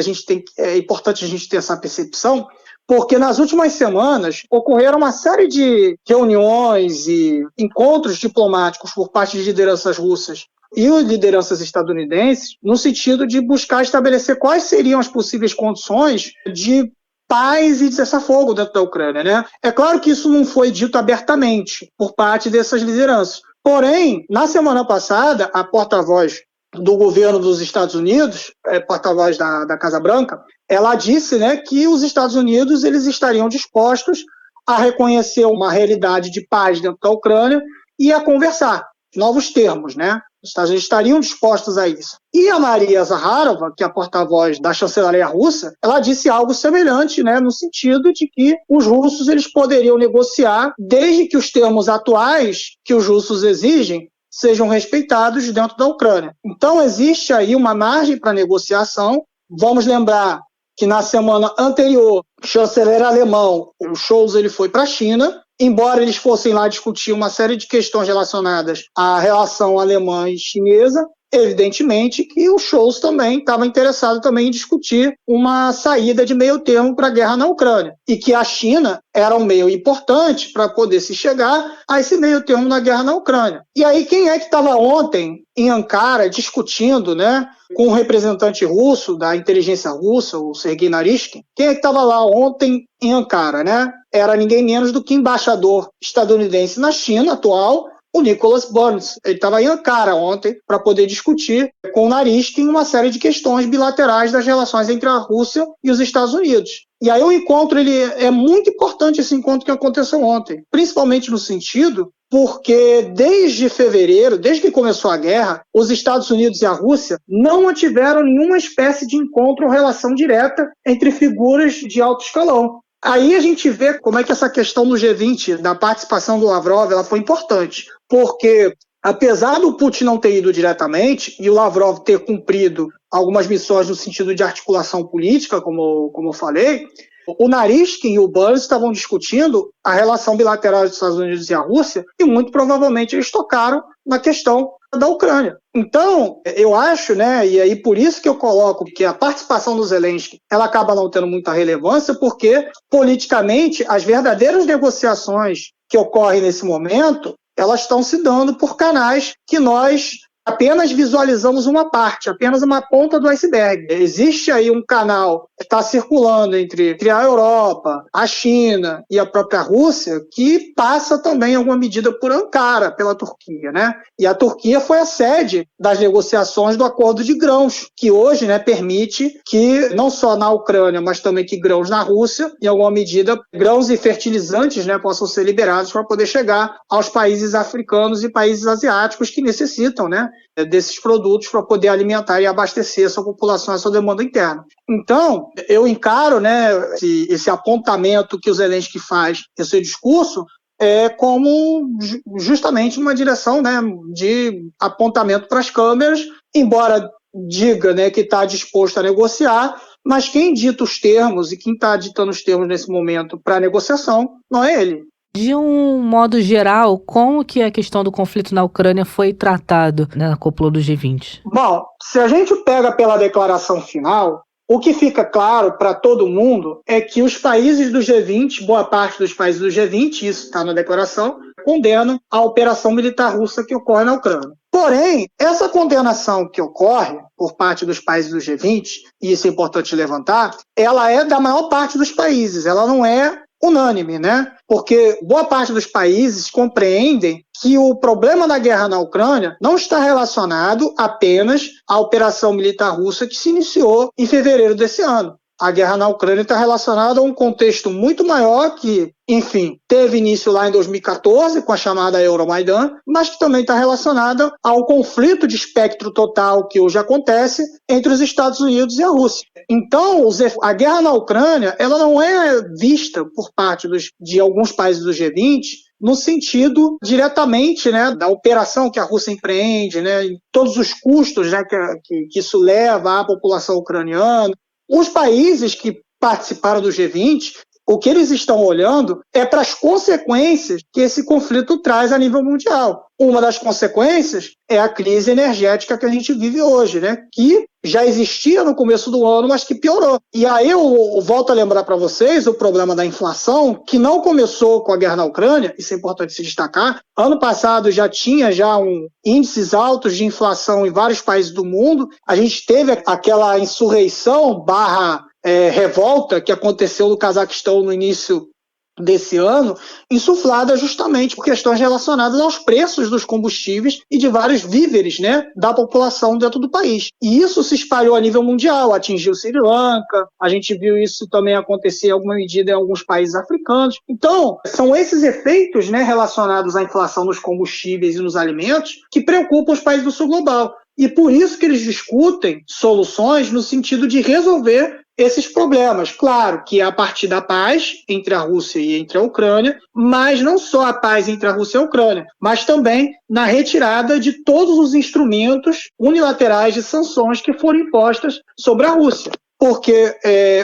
Speaker 4: é importante a gente ter essa percepção, porque nas últimas semanas ocorreram uma série de reuniões e encontros diplomáticos por parte de lideranças russas e lideranças estadunidenses, no sentido de buscar estabelecer quais seriam as possíveis condições de paz e de cessar-fogo dentro da Ucrânia, né? É claro que isso não foi dito abertamente por parte dessas lideranças. Porém, na semana passada, a porta-voz do governo dos Estados Unidos, porta-voz da Casa Branca, ela disse, né, que os Estados Unidos eles estariam dispostos a reconhecer uma realidade de paz dentro da Ucrânia e a conversar novos termos, né? Os Estados Unidos estariam dispostos a isso. E a Maria Zakharova, que é a porta-voz da chancelaria russa, ela disse algo semelhante, né, no sentido de que os russos eles poderiam negociar desde que os termos atuais que os russos exigem sejam respeitados dentro da Ucrânia. Então existe aí uma margem para negociação. Vamos lembrar que na semana anterior, o chanceler alemão, o Scholz, ele foi para a China. Embora eles fossem lá discutir uma série de questões relacionadas à relação alemã e chinesa, evidentemente que o Scholz também estava interessado também em discutir uma saída de meio termo para a guerra na Ucrânia. E que a China era um meio importante para poder se chegar a esse meio termo na guerra na Ucrânia. E aí quem é que estava ontem em Ankara discutindo, né, com o representante russo da inteligência russa, o Sergei Narishkin? Quem é que estava lá ontem em Ankara, né? Era ninguém menos do que embaixador estadunidense na China atual, o Nicholas Burns. Ele estava em Ankara ontem para poder discutir com o Narishkin uma série de questões bilaterais das relações entre a Rússia e os Estados Unidos. E aí o encontro, é muito importante esse encontro que aconteceu ontem, principalmente no sentido porque desde fevereiro, desde que começou a guerra, os Estados Unidos e a Rússia não mantiveram nenhuma espécie de encontro ou relação direta entre figuras de alto escalão. Aí a gente vê como é que essa questão do G20, da participação do Lavrov, ela foi importante, porque apesar do Putin não ter ido diretamente e o Lavrov ter cumprido algumas missões no sentido de articulação política, como eu falei, o Narishkin e o Burns estavam discutindo a relação bilateral dos Estados Unidos e a Rússia e muito provavelmente eles tocaram na questão da Ucrânia. Então, eu acho, né, e aí por isso que eu coloco que a participação do Zelensky ela acaba não tendo muita relevância, porque politicamente as verdadeiras negociações que ocorrem nesse momento, elas estão se dando por canais que nós apenas visualizamos uma parte, apenas uma ponta do iceberg. Existe aí um canal que está circulando entre a Europa, a China e a própria Rússia, que passa também em alguma medida por Ankara, pela Turquia, né? E a Turquia foi a sede das negociações do acordo de grãos, que hoje, né, permite que, não só na Ucrânia, mas também que grãos na Rússia, em alguma medida, grãos e fertilizantes, né, possam ser liberados para poder chegar aos países africanos e países asiáticos que necessitam, né, desses produtos para poder alimentar e abastecer a sua população, a sua demanda interna. Então, eu encaro, né, esse apontamento que o Zelensky faz, esse discurso, como justamente uma direção, né, de apontamento para as câmeras, embora diga, né, que está disposto a negociar, mas quem dita os termos e quem está ditando os termos nesse momento para a negociação não é ele.
Speaker 2: De um modo geral, como que a questão do conflito na Ucrânia foi tratado na cúpula do G20?
Speaker 4: Bom, se a gente pega pela declaração final, O que fica claro para todo mundo é que os países do G20, boa parte dos países do G20, isso está na declaração, condenam a operação militar russa que ocorre na Ucrânia. Porém, essa condenação que ocorre por parte dos países do G20, e isso é importante levantar, ela é da maior parte dos países, ela não é unânime, né? Porque boa parte dos países compreendem que o problema da guerra na Ucrânia não está relacionado apenas à operação militar russa que se iniciou em fevereiro desse ano. A guerra na Ucrânia está relacionada a um contexto muito maior que, enfim, teve início lá em 2014 com a chamada Euromaidan, mas que também está relacionada ao conflito de espectro total que hoje acontece entre os Estados Unidos e a Rússia. Então, a guerra na Ucrânia ela não é vista por parte de alguns países do G20 no sentido diretamente, né, da operação que a Rússia empreende, né, e todos os custos, né, que isso leva à população ucraniana. Os países que participaram do G20, o que eles estão olhando é para as consequências que esse conflito traz a nível mundial. Uma das consequências é a crise energética que a gente vive hoje, né? Que já existia no começo do ano, mas que piorou. E aí eu volto a lembrar para vocês o problema da inflação, que não começou com a guerra na Ucrânia, isso é importante se destacar. Ano passado já tinha índices altos de inflação em vários países do mundo. A gente teve aquela insurreição revolta que aconteceu no Cazaquistão no início desse ano, insuflada justamente por questões relacionadas aos preços dos combustíveis e de vários víveres, né, da população dentro do país. E isso se espalhou a nível mundial, atingiu Sri Lanka, a gente viu isso também acontecer em alguma medida em alguns países africanos. Então, são esses efeitos, né, relacionados à inflação nos combustíveis e nos alimentos que preocupam os países do sul global. E por isso que eles discutem soluções no sentido de resolver esses problemas. Claro que é a partir da paz entre a Rússia e entre a Ucrânia, mas não só a paz entre a Rússia e a Ucrânia, mas também na retirada de todos os instrumentos unilaterais de sanções que foram impostas sobre a Rússia. Porque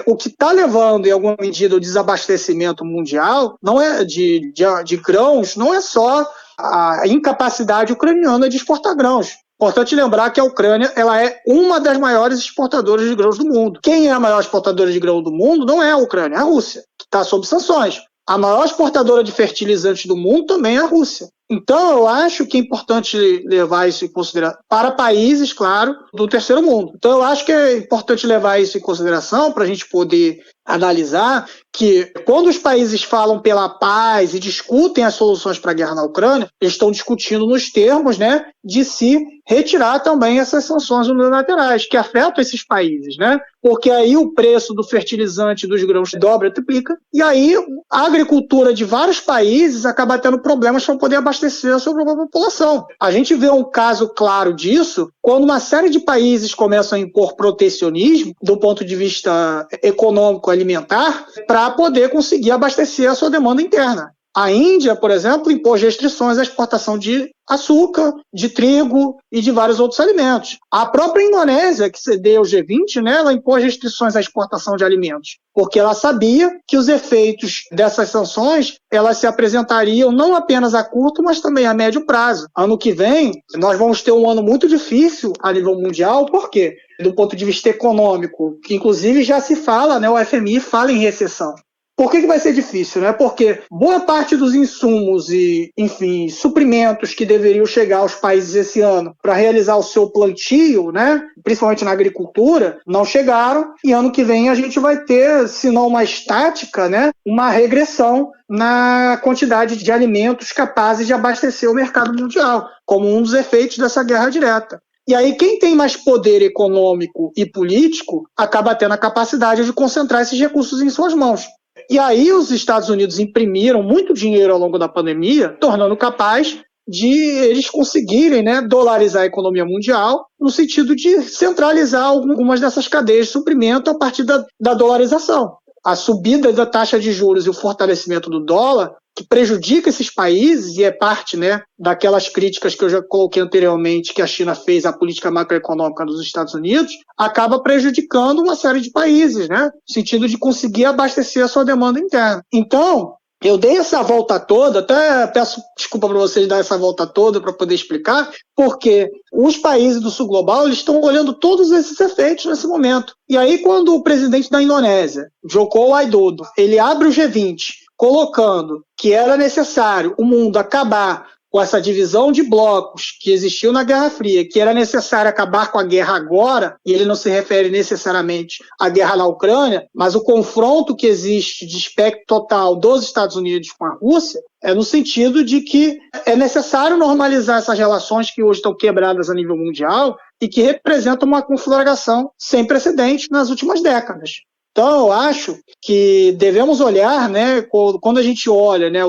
Speaker 4: o que está levando, em alguma medida, o desabastecimento mundial não é de grãos, não é só a incapacidade ucraniana de exportar grãos. Importante lembrar que a Ucrânia ela é uma das maiores exportadoras de grãos do mundo. Quem é a maior exportadora de grãos do mundo não é a Ucrânia, é a Rússia, que está sob sanções. A maior exportadora de fertilizantes do mundo também é a Rússia. Então, eu acho que é importante levar isso em consideração para países, claro, do terceiro mundo. Então, eu acho que é importante levar isso em consideração para a gente poder analisar que quando os países falam pela paz e discutem as soluções para a guerra na Ucrânia, eles estão discutindo nos termos, né, de se retirar também essas sanções unilaterais que afetam esses países, né? Porque aí o preço do fertilizante dos grãos dobra, triplica, e aí a agricultura de vários países acaba tendo problemas para poder abastecer a sua própria população. A gente vê um caso claro disso quando uma série de países começam a impor protecionismo do ponto de vista econômico alimentar para poder conseguir abastecer a sua demanda interna. A Índia, por exemplo, impôs restrições à exportação de açúcar, de trigo e de vários outros alimentos. A própria Indonésia, que cedeu ao G20, né, ela impôs restrições à exportação de alimentos, porque ela sabia que os efeitos dessas sanções elas se apresentariam não apenas a curto, mas também a médio prazo. Ano que vem, nós vamos ter um ano muito difícil a nível mundial, por quê? Do ponto de vista econômico, que inclusive já se fala, né, o FMI fala em recessão. Por que vai ser difícil, né? Porque boa parte dos insumos e, enfim, suprimentos que deveriam chegar aos países esse ano para realizar o seu plantio, né? Principalmente na agricultura, não chegaram. E ano que vem a gente vai ter, se não uma estática, né? Uma regressão na quantidade de alimentos capazes de abastecer o mercado mundial, como um dos efeitos dessa guerra direta. E aí quem tem mais poder econômico e político acaba tendo a capacidade de concentrar esses recursos em suas mãos. E aí os Estados Unidos imprimiram muito dinheiro ao longo da pandemia, tornando capaz de eles conseguirem, né, dolarizar a economia mundial no sentido de centralizar algumas dessas cadeias de suprimento a partir da dolarização. A subida da taxa de juros e o fortalecimento do dólar, que prejudica esses países, e é parte, né, daquelas críticas que eu já coloquei anteriormente que a China fez à política macroeconômica dos Estados Unidos, acaba prejudicando uma série de países, né, no sentido de conseguir abastecer a sua demanda interna. Então, Eu dei essa volta toda, até peço desculpa para vocês dar essa volta toda para poder explicar, porque os países do sul global eles estão olhando todos esses efeitos nesse momento. E aí quando o presidente da Indonésia, Joko Widodo, ele abre o G20 colocando que era necessário o mundo acabar com essa divisão de blocos que existiu na Guerra Fria, que era necessário acabar com a guerra agora, e ele não se refere necessariamente à guerra na Ucrânia, mas o confronto que existe de espectro total dos Estados Unidos com a Rússia, é no sentido de que é necessário normalizar essas relações que hoje estão quebradas a nível mundial e que representam uma conflagração sem precedentes nas últimas décadas. Então, eu acho que devemos olhar, né, quando a gente olha, né,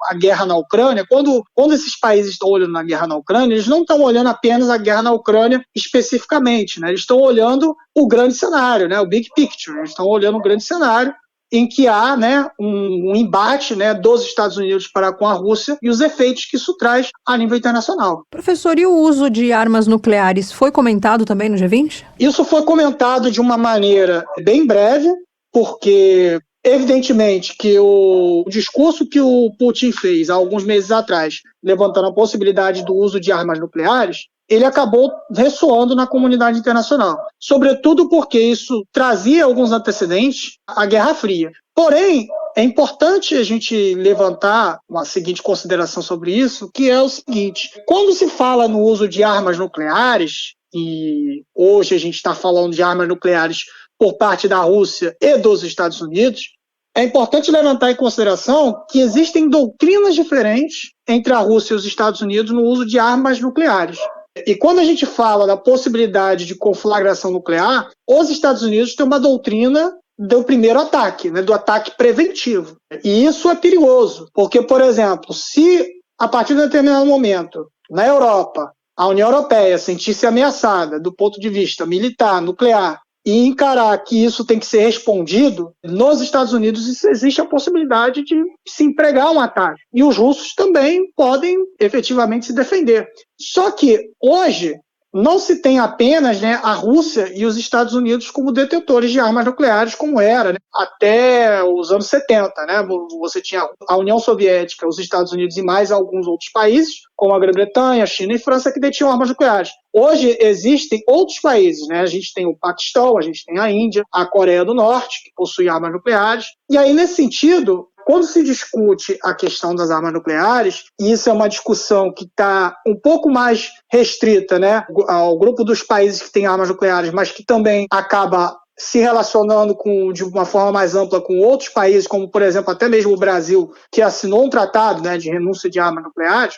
Speaker 4: a guerra na Ucrânia, quando esses países estão olhando na guerra na Ucrânia, eles não estão olhando apenas a guerra na Ucrânia especificamente, né, eles estão olhando o grande cenário, né, o big picture, eles estão olhando o grande cenário em que há, né, um embate, né, dos Estados Unidos para com a Rússia e os efeitos que isso traz a nível internacional.
Speaker 3: Professor, e o uso de armas nucleares foi comentado também no G20?
Speaker 4: Isso foi comentado de uma maneira bem breve, porque evidentemente que o discurso que o Putin fez há alguns meses atrás, levantando a possibilidade do uso de armas nucleares, ele acabou ressoando na comunidade internacional, sobretudo porque isso trazia alguns antecedentes à Guerra Fria. Porém, é importante a gente levantar uma seguinte consideração sobre isso, que é o seguinte: quando se fala no uso de armas nucleares, e hoje a gente está falando de armas nucleares por parte da Rússia e dos Estados Unidos, é importante levantar em consideração que existem doutrinas diferentes entre a Rússia e os Estados Unidos no uso de armas nucleares. E quando a gente fala da possibilidade de conflagração nuclear, os Estados Unidos têm uma doutrina do primeiro ataque, né, do ataque preventivo. E isso é perigoso, porque, por exemplo, se a partir de um determinado momento, na Europa, a União Europeia sentisse ameaçada do ponto de vista militar, nuclear, e encarar que isso tem que ser respondido, nos Estados Unidos existe a possibilidade de se empregar um ataque. E os russos também podem efetivamente se defender. Só que hoje não se tem apenas, né, a Rússia e os Estados Unidos como detentores de armas nucleares, como era, né, até os anos 70. Né? Você tinha a União Soviética, os Estados Unidos e mais alguns outros países, como a Grã-Bretanha, a China e França, que detinham armas nucleares. Hoje existem outros países, né? A gente tem o Paquistão, a gente tem a Índia, a Coreia do Norte, que possui armas nucleares. E aí, nesse sentido, quando se discute a questão das armas nucleares, e isso é uma discussão que está um pouco mais restrita, né, ao grupo dos países que têm armas nucleares, mas que também acaba se relacionando de uma forma mais ampla com outros países, como, por exemplo, até mesmo o Brasil, que assinou um tratado, né, de renúncia de armas nucleares,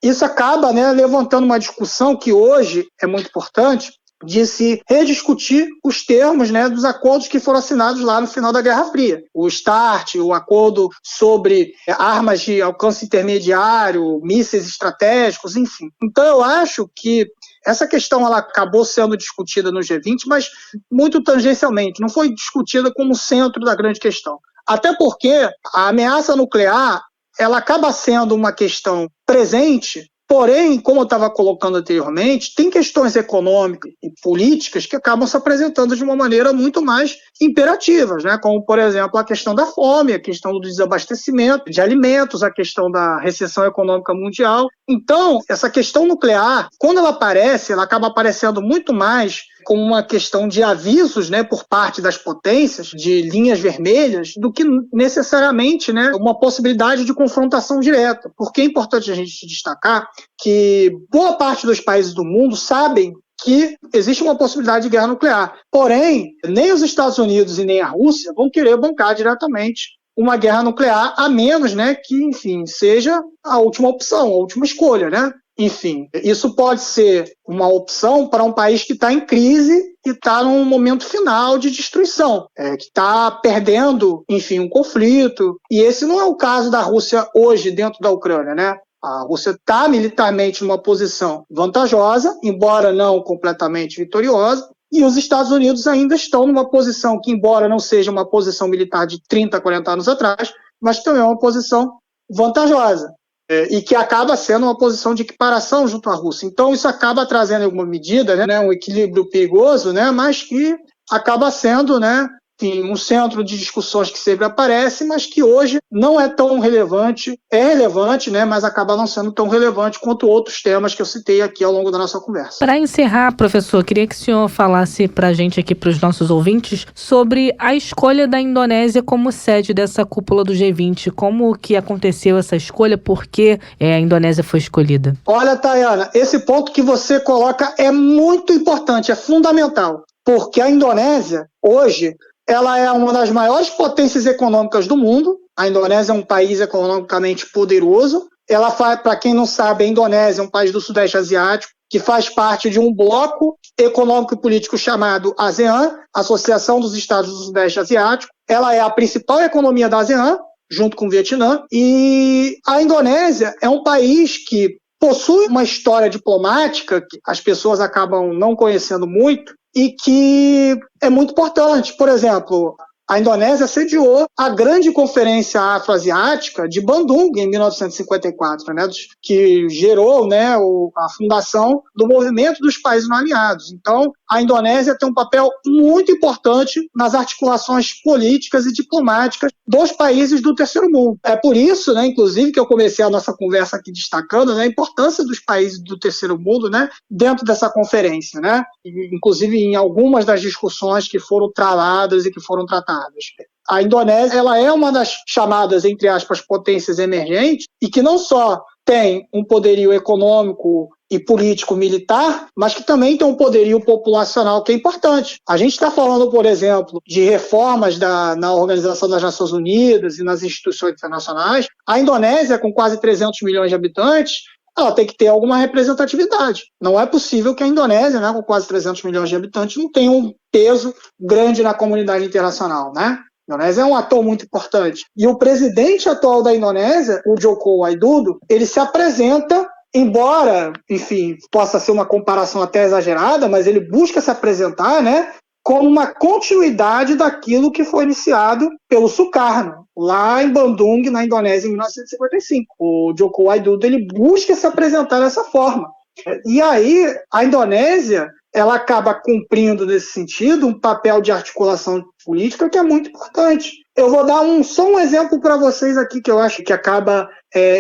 Speaker 4: isso acaba, né, levantando uma discussão que hoje é muito importante, de se rediscutir os termos, né, dos acordos que foram assinados lá no final da Guerra Fria. O START, o acordo sobre armas de alcance intermediário, mísseis estratégicos, enfim. Então eu acho que essa questão ela acabou sendo discutida no G20, mas muito tangencialmente, não foi discutida como centro da grande questão. Até porque a ameaça nuclear ela acaba sendo uma questão presente, porém, como eu estava colocando anteriormente, tem questões econômicas e políticas que acabam se apresentando de uma maneira muito mais imperativas, né? Como, por exemplo, a questão da fome, a questão do desabastecimento de alimentos, a questão da recessão econômica mundial. Então, essa questão nuclear, quando ela aparece, ela acaba aparecendo muito mais como uma questão de avisos, né, por parte das potências, de linhas vermelhas, do que necessariamente, né, uma possibilidade de confrontação direta. Porque é importante a gente destacar que boa parte dos países do mundo sabem que existe uma possibilidade de guerra nuclear. Porém, nem os Estados Unidos e nem a Rússia vão querer bancar diretamente uma guerra nuclear, a menos, né, que, enfim, seja a última opção, a última escolha, né? Enfim, isso pode ser uma opção para um país que está em crise e está num momento final de destruição, que está perdendo, enfim, um conflito. E esse não é o caso da Rússia hoje dentro da Ucrânia, né? A Rússia está militarmente numa posição vantajosa, embora não completamente vitoriosa, e os Estados Unidos ainda estão numa posição que, embora não seja uma posição militar de 30, 40 anos atrás, mas também é uma posição vantajosa. E que acaba sendo uma posição de equiparação junto à Rússia. Então isso acaba trazendo em alguma medida, né, um equilíbrio perigoso, né, mas que acaba sendo, né, enfim, um centro de discussões que sempre aparece, mas que hoje não é tão relevante, é relevante, né, mas acaba não sendo tão relevante quanto outros temas que eu citei aqui ao longo da nossa conversa.
Speaker 2: Para encerrar, professor, queria que o senhor falasse para a gente aqui, para os nossos ouvintes, sobre a escolha da Indonésia como sede dessa cúpula do G20. Como que aconteceu essa escolha? Por que a Indonésia foi escolhida?
Speaker 4: Olha, Tayana, esse ponto que você coloca é muito importante, é fundamental, porque a Indonésia, hoje, ela é uma das maiores potências econômicas do mundo. A Indonésia é um país economicamente poderoso. Ela faz, para quem não sabe, a Indonésia é um país do Sudeste Asiático, que faz parte de um bloco econômico e político chamado ASEAN, Associação dos Estados do Sudeste Asiático. Ela é a principal economia da ASEAN, junto com o Vietnã, e a Indonésia é um país que possui uma história diplomática que as pessoas acabam não conhecendo muito e que é muito importante. Por exemplo, a Indonésia sediou a grande conferência afroasiática de Bandung em 1954, né, que gerou, né, a fundação do movimento dos países não aliados. Então, a Indonésia tem um papel muito importante nas articulações políticas e diplomáticas dos países do terceiro mundo. É por isso, né, inclusive, que eu comecei a nossa conversa aqui destacando, né, a importância dos países do terceiro mundo, né, dentro dessa conferência, né, inclusive em algumas das discussões que foram travadas e que foram tratadas. A Indonésia, ela é uma das chamadas, entre aspas, potências emergentes e que não só tem um poderio econômico e político-militar, mas que também tem um poderio populacional que é importante. A gente está falando, por exemplo, de reformas na Organização das Nações Unidas e nas instituições internacionais. A Indonésia, com quase 300 milhões de habitantes, ela tem que ter alguma representatividade. Não é possível que a Indonésia, né, com quase 300 milhões de habitantes, não tenha um peso grande na comunidade internacional, né? A Indonésia é um ator muito importante. E o presidente atual da Indonésia, o Joko Widodo, ele se apresenta, embora, enfim, possa ser uma comparação até exagerada, mas ele busca se apresentar, né, como uma continuidade daquilo que foi iniciado pelo Sukarno, lá em Bandung, na Indonésia, em 1955. O Joko Widodo, ele busca se apresentar dessa forma. E aí, a Indonésia, ela acaba cumprindo, nesse sentido, um papel de articulação política que é muito importante. Eu vou dar só um exemplo para vocês aqui, que eu acho que acaba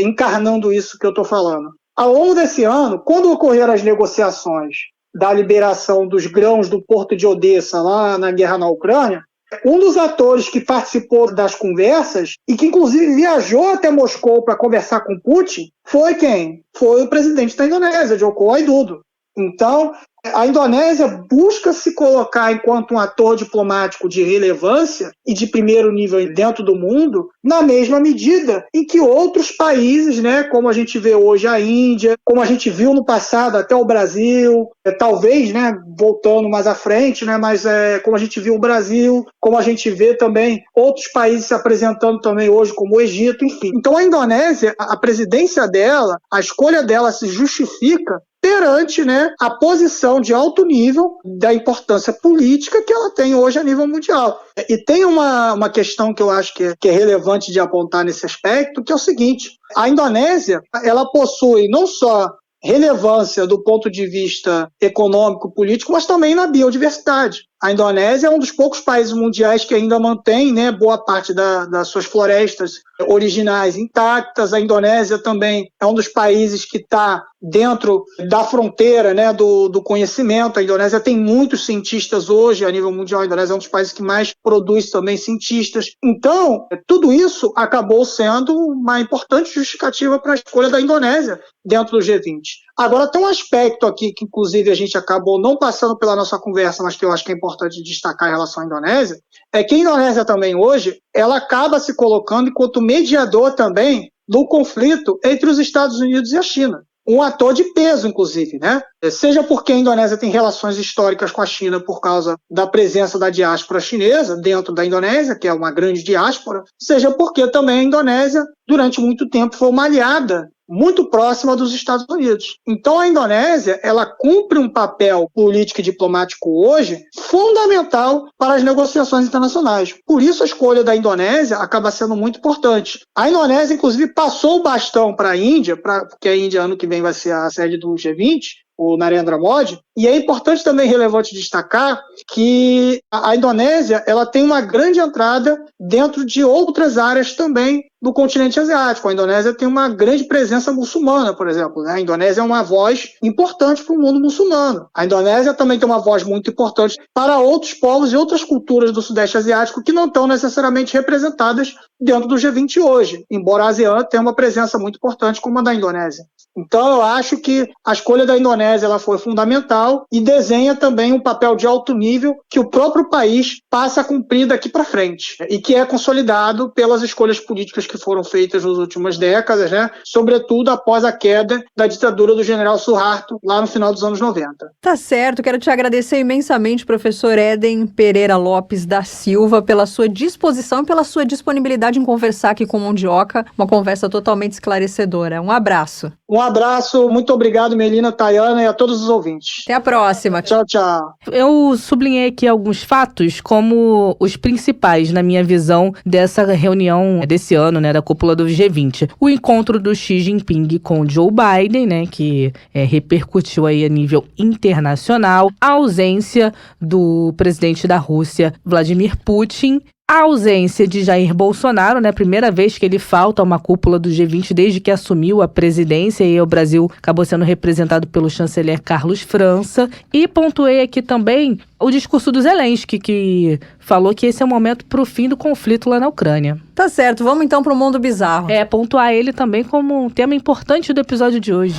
Speaker 4: encarnando isso que eu estou falando. Ao longo desse ano, quando ocorreram as negociações da liberação dos grãos do porto de Odessa, lá na guerra na Ucrânia, um dos atores que participou das conversas e que, inclusive, viajou até Moscou para conversar com Putin, foi quem? Foi o presidente da Indonésia, Joko Widodo. Então, a Indonésia busca se colocar enquanto um ator diplomático de relevância e de primeiro nível dentro do mundo, na mesma medida em que outros países, né, como a gente vê hoje a Índia, como a gente viu no passado até o Brasil, talvez, né, voltando mais à frente, né, mas como a gente viu o Brasil, como a gente vê também outros países se apresentando também hoje, como o Egito, enfim. Então a Indonésia, a presidência dela, a escolha dela se justifica perante, né, a posição de alto nível da importância política que ela tem hoje a nível mundial. E tem uma questão que eu acho que é relevante de apontar nesse aspecto, que é o seguinte: a Indonésia, ela possui não só relevância do ponto de vista econômico, político, mas também na biodiversidade. A Indonésia é um dos poucos países mundiais que ainda mantém, né, boa parte das suas florestas originais intactas. A Indonésia também é um dos países que está dentro da fronteira, né, do conhecimento. A Indonésia tem muitos cientistas hoje a nível mundial. A Indonésia é um dos países que mais produz também cientistas. Então, tudo isso acabou sendo uma importante justificativa para a escolha da Indonésia dentro do G20. Agora, tem um aspecto aqui que, inclusive, a gente acabou não passando pela nossa conversa, mas que eu acho que é importante destacar em relação à Indonésia, é que a Indonésia também hoje, ela acaba se colocando enquanto mediador também do conflito entre os Estados Unidos e a China. Um ator de peso, inclusive, né? Seja porque a Indonésia tem relações históricas com a China por causa da presença da diáspora chinesa dentro da Indonésia, que é uma grande diáspora, seja porque também a Indonésia, durante muito tempo, foi uma aliada muito próxima dos Estados Unidos. Então a Indonésia, ela cumpre um papel político e diplomático hoje fundamental para as negociações internacionais. Por isso a escolha da Indonésia acaba sendo muito importante. A Indonésia, inclusive, passou o bastão para a Índia, porque a Índia ano que vem vai ser a sede do G20, o Narendra Modi. E é importante também, relevante destacar, que a Indonésia ela tem uma grande entrada dentro de outras áreas também do continente asiático. A Indonésia tem uma grande presença muçulmana, por exemplo, né? A Indonésia é uma voz importante para o mundo muçulmano. A Indonésia também tem uma voz muito importante para outros povos e outras culturas do Sudeste Asiático que não estão necessariamente representadas dentro do G20 hoje, embora a ASEAN tenha uma presença muito importante como a da Indonésia. Então, eu acho que a escolha da Indonésia ela foi fundamental e desenha também um papel de alto nível que o próprio país passa a cumprir daqui para frente e que é consolidado pelas escolhas políticas que foram feitas nas últimas décadas, né? Sobretudo após a queda da ditadura do general Suharto, lá no final dos anos 90.
Speaker 3: Tá certo, quero te agradecer imensamente, professor Éden Pereira Lopes da Silva, pela sua disposição e pela sua disponibilidade em conversar aqui com o Mundioca, uma conversa totalmente esclarecedora. Um abraço.
Speaker 4: Um abraço, muito obrigado, Melina, Tayana e a todos os ouvintes.
Speaker 3: Até a próxima.
Speaker 4: Tchau, tchau.
Speaker 2: Eu sublinhei aqui alguns fatos como os principais, na minha visão, dessa reunião desse ano, né, da cúpula do G20. O encontro do Xi Jinping com Joe Biden, né, que repercutiu aí a nível internacional. A ausência do presidente da Rússia, Vladimir Putin. A ausência de Jair Bolsonaro, né? Primeira vez que ele falta a uma cúpula do G20 desde que assumiu a presidência, e o Brasil acabou sendo representado pelo chanceler Carlos França. E pontuei aqui também o discurso do Zelensky, que falou que esse é o momento para o fim do conflito lá na Ucrânia.
Speaker 3: Tá certo, vamos então para o mundo bizarro.
Speaker 2: Pontuar ele também como um tema importante do episódio de hoje.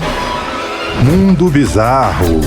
Speaker 1: Mundo Bizarro.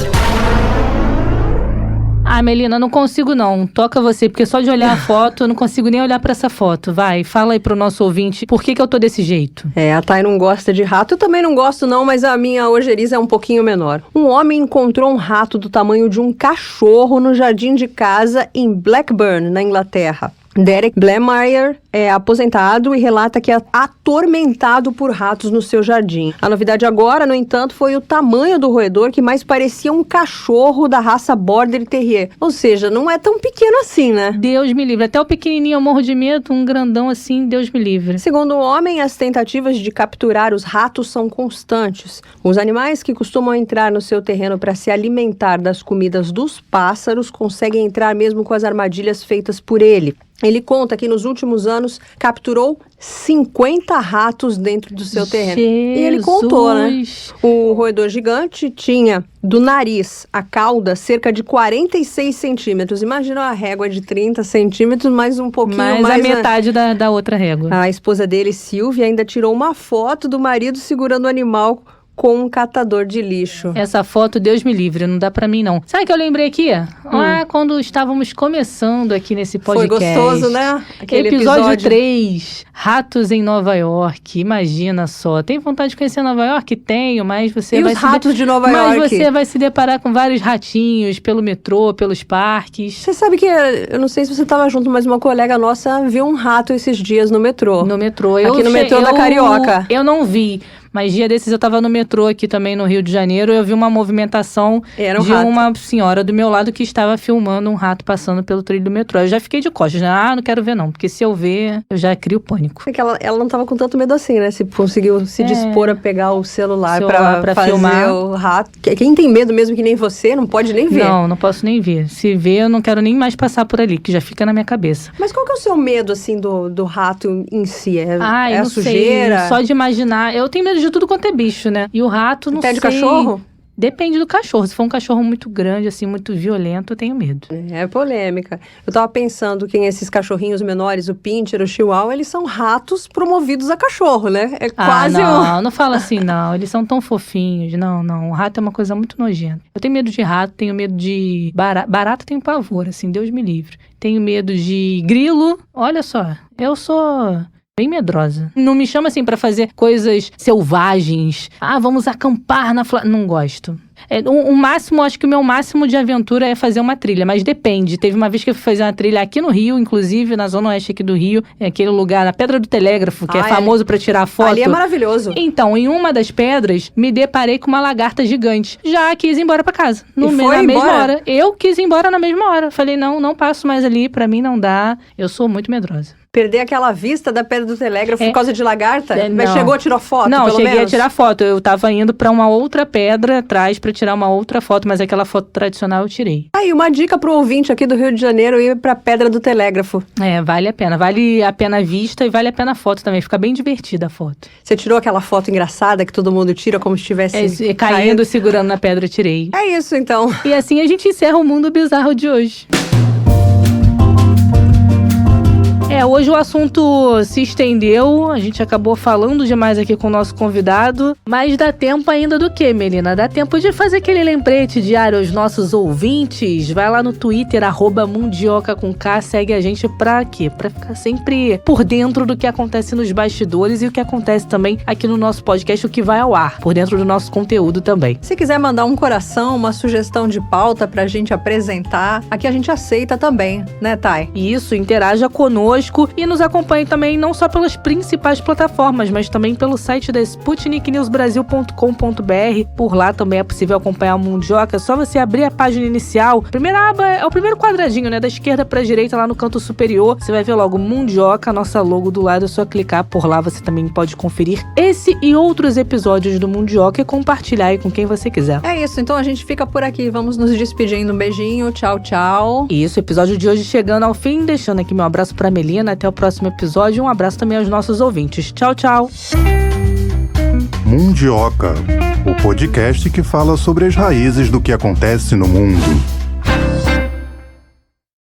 Speaker 2: Melina, não consigo não. Toca você, porque só de olhar a foto, eu não consigo nem olhar pra essa foto. Vai, fala aí pro nosso ouvinte, por que eu tô desse jeito?
Speaker 3: A Thay não gosta de rato, eu também não gosto não, mas a minha ojeriza é um pouquinho menor. Um homem encontrou um rato do tamanho de um cachorro no jardim de casa em Blackburn, na Inglaterra. Derek Blemire é aposentado e relata que é atormentado por ratos no seu jardim. A novidade agora, no entanto, foi o tamanho do roedor, que mais parecia um cachorro da raça Border Terrier. Ou seja, não é tão pequeno assim, né?
Speaker 2: Deus me livre. Até o pequenininho eu morro de medo, um grandão assim, Deus me livre.
Speaker 3: Segundo o homem, as tentativas de capturar os ratos são constantes. Os animais que costumam entrar no seu terreno para se alimentar das comidas dos pássaros conseguem entrar mesmo com as armadilhas feitas por ele. Ele conta que nos últimos anos capturou 50 ratos dentro do seu terreno.
Speaker 2: Jesus.
Speaker 3: E ele contou, né? O roedor gigante tinha do nariz à cauda cerca de 46 centímetros. Imagina a régua de 30 centímetros, mais um pouquinho mais.
Speaker 2: Mais a metade da outra régua.
Speaker 3: A esposa dele, Silvia, ainda tirou uma foto do marido segurando o animal com um catador de lixo.
Speaker 2: Essa foto, Deus me livre, não dá pra mim não. Sabe o que eu lembrei aqui? Lá quando estávamos começando aqui nesse podcast.
Speaker 3: Foi gostoso, né? Aquele
Speaker 2: episódio 3, Ratos em Nova York. Imagina só. Tem vontade de conhecer Nova York? Tenho, mas você
Speaker 3: e
Speaker 2: vai
Speaker 3: os ratos de Nova York?
Speaker 2: Mas você vai se deparar com vários ratinhos pelo metrô, pelos parques.
Speaker 3: Você sabe que, eu não sei se você estava junto, mas uma colega nossa viu um rato esses dias no metrô.
Speaker 2: No metrô.
Speaker 3: Aqui no metrô da Carioca.
Speaker 2: Eu não vi. Mas dia desses eu tava no metrô aqui também no Rio de Janeiro, eu vi uma movimentação de uma senhora do meu lado que estava filmando um rato passando pelo trilho do metrô. Eu já fiquei de costas, né? Não quero ver não, porque se eu ver, eu já crio pânico.
Speaker 3: É que ela não tava com tanto medo assim, né? Se conseguiu se dispor a pegar o celular pra fazer
Speaker 2: filmar
Speaker 3: o rato. Quem tem medo mesmo que nem você, não pode nem ver.
Speaker 2: Não posso nem ver. Se ver, eu não quero nem mais passar por ali, que já fica na minha cabeça.
Speaker 3: Mas qual que é o seu medo, assim, do rato em si? É a
Speaker 2: não
Speaker 3: sujeira?
Speaker 2: Sei, só de imaginar. Eu tenho medo de tudo quanto é bicho, né? E o rato, não sei.
Speaker 3: Até de cachorro?
Speaker 2: Depende do cachorro. Se for um cachorro muito grande, assim, muito violento, eu tenho medo.
Speaker 3: É polêmica. Eu tava pensando que esses cachorrinhos menores, o Pinscher, o Chihuahua, eles são ratos promovidos a cachorro, né? É quase
Speaker 2: não fala assim, não. Eles são tão fofinhos. Não. O rato é uma coisa muito nojenta. Eu tenho medo de rato, tenho medo de barata. Barata tenho pavor, assim, Deus me livre. Tenho medo de grilo. Olha só, eu sou bem medrosa. Não me chama assim pra fazer coisas selvagens. Vamos acampar na floresta. Não gosto. O máximo, acho que o meu máximo de aventura é fazer uma trilha, mas depende. Teve uma vez que eu fui fazer uma trilha aqui no Rio, inclusive, na zona oeste aqui do Rio, aquele lugar, na Pedra do Telégrafo, que é famoso pra tirar foto.
Speaker 3: Ali é maravilhoso.
Speaker 2: Então, em uma das pedras, me deparei com uma lagarta gigante. Já quis ir embora pra casa. Na mesma hora. Eu quis ir embora na mesma hora. Falei, não passo mais ali, pra mim não dá. Eu sou muito medrosa.
Speaker 3: Perder aquela vista da Pedra do Telégrafo por causa de lagarta? Mas chegou, tirou foto,
Speaker 2: não,
Speaker 3: pelo menos?
Speaker 2: Não, cheguei a tirar foto. Eu tava indo pra uma outra pedra atrás, pra pra tirar uma outra foto, mas aquela foto tradicional eu tirei.
Speaker 3: Aí, uma dica pro ouvinte aqui do Rio de Janeiro ir pra Pedra do Telégrafo.
Speaker 2: Vale a pena. Vale a pena a vista e vale a pena a foto também. Fica bem divertida a foto.
Speaker 3: Você tirou aquela foto engraçada que todo mundo tira como se estivesse
Speaker 2: Caindo, segurando na pedra, eu tirei.
Speaker 3: É isso, então.
Speaker 2: E assim a gente encerra o Mundo Bizarro de hoje. Hoje o assunto se estendeu, a gente acabou falando demais aqui com o nosso convidado, mas dá tempo ainda do quê, Melina? Dá tempo de fazer aquele lembrete diário aos nossos ouvintes. Vai lá no Twitter, @Mundioca com K, segue a gente pra quê? Pra ficar sempre por dentro do que acontece nos bastidores e o que acontece também aqui no nosso podcast, o que vai ao ar, por dentro do nosso conteúdo também.
Speaker 3: Se quiser mandar um coração, uma sugestão de pauta pra gente apresentar, aqui a gente aceita também, né, Thay?
Speaker 2: Isso, interaja conosco e nos acompanhe também não só pelas principais plataformas, mas também pelo site da sputniknewsbrasil.com.br. Por lá também é possível acompanhar o Mundioca. É só você abrir a página inicial. Primeira aba é o primeiro quadradinho, né? Da esquerda pra direita, lá no canto superior. Você vai ver logo Mundioca, nossa logo do lado. É só clicar por lá. Você também pode conferir esse e outros episódios do Mundioca e compartilhar aí com quem você quiser.
Speaker 3: É isso, então a gente fica por aqui. Vamos nos despedindo. Um beijinho. Tchau, tchau.
Speaker 2: Isso, episódio de hoje chegando ao fim. Deixando aqui meu abraço pra Melina. Até o próximo episódio. Um abraço também aos nossos ouvintes. Tchau, tchau.
Speaker 1: Mundioca, o podcast que fala sobre as raízes do que acontece no mundo.